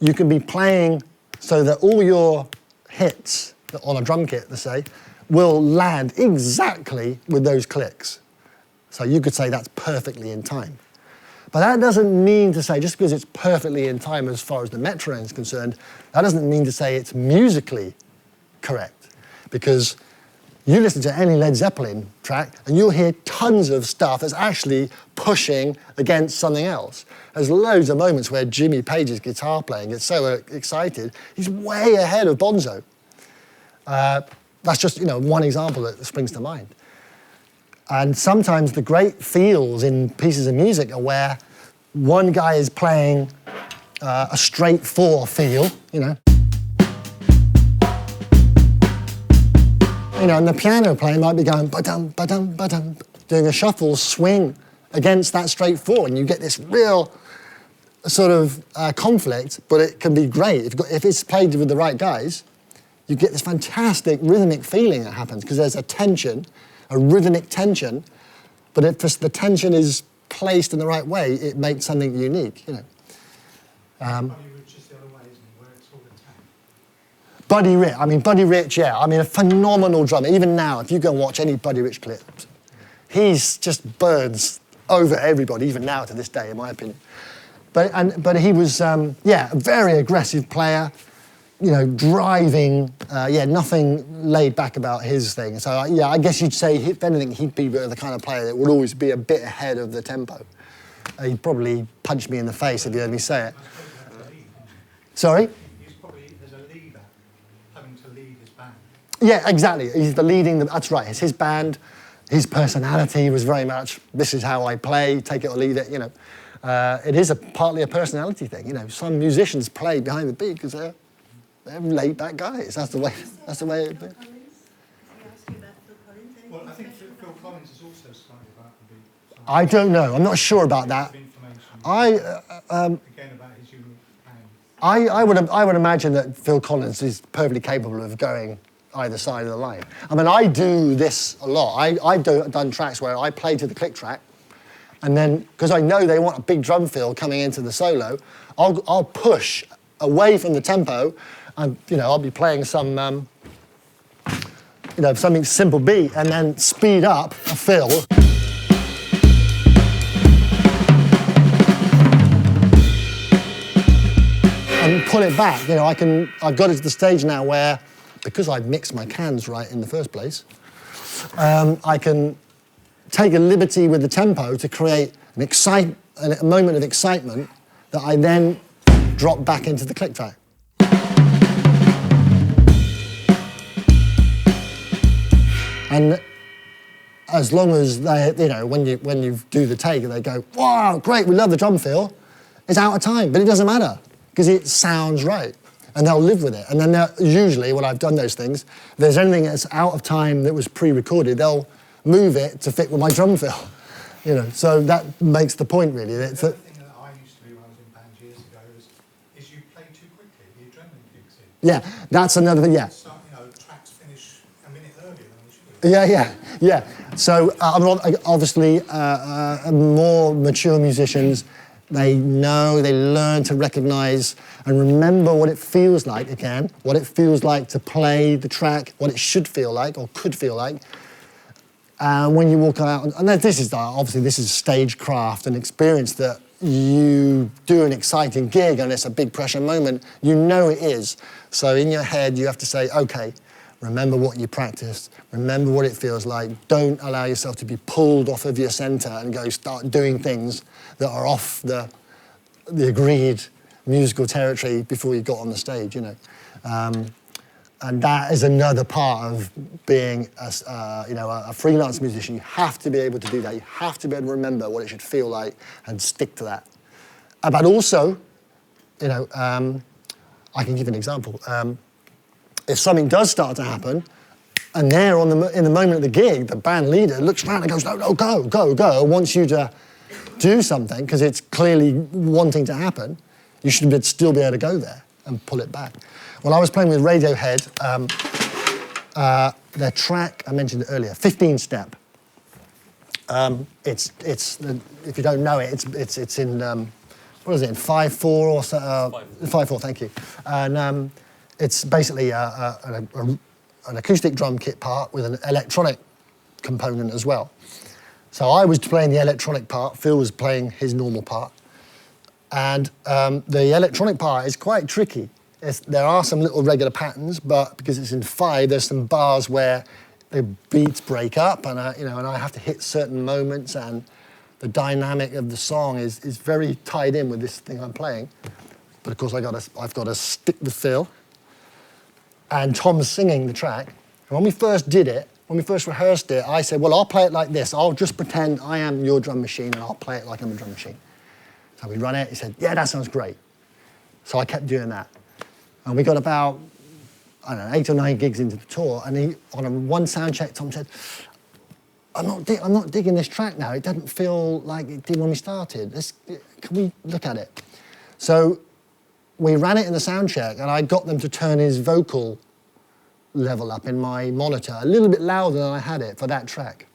You can be playing so that all your hits on a drum kit, let's say, will land exactly with those clicks. So you could say that's perfectly in time. But that doesn't mean to say, just because it's perfectly in time as far as the metronome is concerned, that doesn't mean to say it's musically correct. Because you listen to any Led Zeppelin track and you'll hear tons of stuff that's actually pushing against something else. There's loads of moments where Jimmy Page's guitar playing gets so excited, he's way ahead of Bonzo. That's just one example that springs to mind. And sometimes the great feels in pieces of music are where one guy is playing a straight 4 feel, and the piano player might be going ba-dum, ba-dum, ba-dum, doing a shuffle swing against that straight 4, and you get this real sort of conflict, but it can be great. If it's played with the right guys, you get this fantastic rhythmic feeling that happens, because there's a tension, a rhythmic tension, but if the tension is placed in the right way, it makes something unique, Buddy Rich, yeah. A phenomenal drummer. Even now, if you go and watch any Buddy Rich clips, he's just burns over everybody, even now to this day, in my opinion. But he was, a very aggressive player, driving, nothing laid back about his thing. So, I guess you'd say, if anything, he'd be the kind of player that would always be a bit ahead of the tempo. He'd probably punch me in the face if you heard me say it. Sorry? Yeah, exactly. He's the leading. That's right. It's his band. His personality was very much, this is how I play, take it or leave it, It is partly a personality thing, Some musicians play behind the beat because they're laid-back guys. That's the way it is. Well, I think Phil Collins is also slightly about the beat. I don't know. I'm not sure about that. Again, about his unique playing. I would imagine that Phil Collins is perfectly capable of going either side of the line. I do this a lot. I've done tracks where I play to the click track, and then, because I know they want a big drum fill coming into the solo, I'll push away from the tempo, and I'll be playing some, something simple beat, and then speed up a fill. And pull it back. I've got it to the stage now where, because I've mixed my cans right in the first place, I can take a liberty with the tempo to create a moment of excitement that I then drop back into the click track. And as long as they, when you do the take and they go, wow, great, we love the drum fill, it's out of time, but it doesn't matter because it sounds right. And they'll live with it. And then usually, when I've done those things, if there's anything that's out of time that was pre-recorded, they'll move it to fit with my drum fill. So that makes the point, really. The other thing that I used to do when I was in band years ago is you play too quickly, the adrenaline kicks in. Yeah, that's another thing, yeah. So, tracks finish a minute earlier than they should. Yeah. So obviously, more mature musicians, they learn to recognise and remember what it feels like, what it feels like to play the track, what it should feel like or could feel like, And when you walk out, and this is obviously this is stagecraft, an experience that you do an exciting gig and it's a big pressure moment, you know it is. So in your head, you have to say, okay, remember what you practiced, remember what it feels like, don't allow yourself to be pulled off of your center and go start doing things that are off the agreed musical territory before you got on the stage, you know. And that is another part of being a freelance musician. You have to be able to do that. You have to be able to remember what it should feel like and stick to that. But also, you know, I can give an example. If something does start to happen, and there in the moment of the gig, the band leader looks around and goes, no, go, wants you to do something because it's clearly wanting to happen, you should still be able to go there and pull it back. Well, I was playing with Radiohead, their track, I mentioned it earlier, 15-step. If you don't know it, it's in, what is it, in 5/4 or so? 5/4, thank you. And it's basically an acoustic drum kit part with an electronic component as well. So I was playing the electronic part, Phil was playing his normal part. And the electronic part is quite tricky. There are some little regular patterns, but because it's in 5, there's some bars where the beats break up, and I have to hit certain moments, and the dynamic of the song is very tied in with this thing I'm playing. But of course, I've got to stick with Phil, and Tom's singing the track. And when we first did it, when we first rehearsed it, I said, well, I'll play it like this. I'll just pretend I am your drum machine, and I'll play it like I'm a drum machine. So we run it. He said, yeah, that sounds great. So I kept doing that. And we got about, I don't know, 8 or 9 gigs into the tour, and on one sound check, Tom said, I'm not digging this track now. It doesn't feel like it did when we started. Can we look at it? So we ran it in the sound check, and I got them to turn his vocal level up in my monitor a little bit louder than I had it for that track.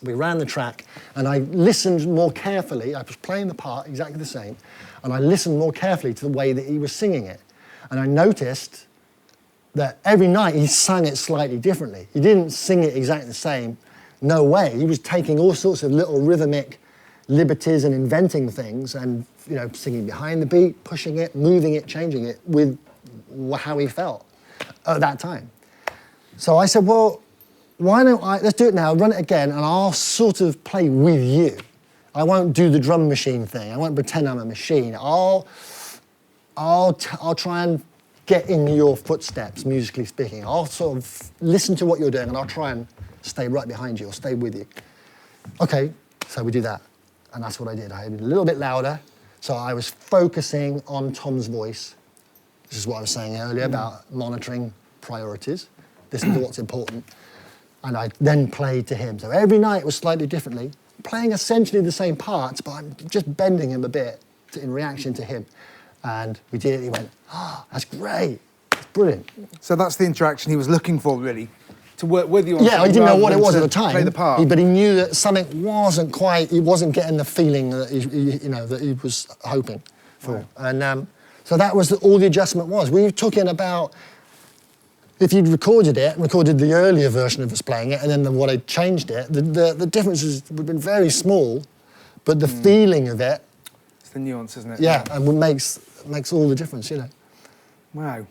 We ran the track, and I listened more carefully. I was playing the part exactly the same, and I listened more carefully to the way that he was singing it. And I noticed that every night he sang it slightly differently. He didn't sing it exactly the same, no way. He was taking all sorts of little rhythmic liberties and inventing things and, you know, singing behind the beat, pushing it, moving it, changing it with how he felt at that time. So I said, well, why don't let's do it now, run it again, and I'll sort of play with you. I won't do the drum machine thing. I won't pretend I'm a machine. I'll try and get in your footsteps, musically speaking. I'll sort of listen to what you're doing, and I'll try and stay right behind you or stay with you. Okay, so we do that. And that's what I did. I had a little bit louder, so I was focusing on Tom's voice. This is what I was saying earlier about monitoring priorities. This is what's important. And I then played to him. So every night was slightly differently, playing essentially the same parts, but I'm just bending him a bit in reaction to him. And we did it, he went, that's great, it's brilliant. So that's the interaction he was looking for, really, to work with you on. Yeah, he didn't know what it was at the time, play the part. but he knew that something wasn't quite, he wasn't getting the feeling that he was hoping for. Right. And so that was all the adjustment was. We were talking about, if you'd recorded the earlier version of us playing it, and then what I changed it, the differences would have been very small, but the feeling of it, it's the nuance, isn't it? Yeah, and what makes all the difference, you know. Wow.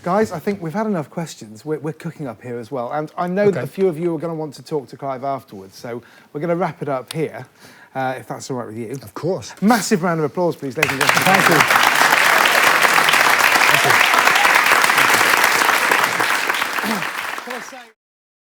Guys, I think we've had enough questions. We're cooking up here as well. And I know that a few of you are going to want to talk to Clive afterwards, so we're going to wrap it up here, if that's all right with you. Of course. Massive round of applause, please, ladies and gentlemen. Thank you. Thank you. Can I say...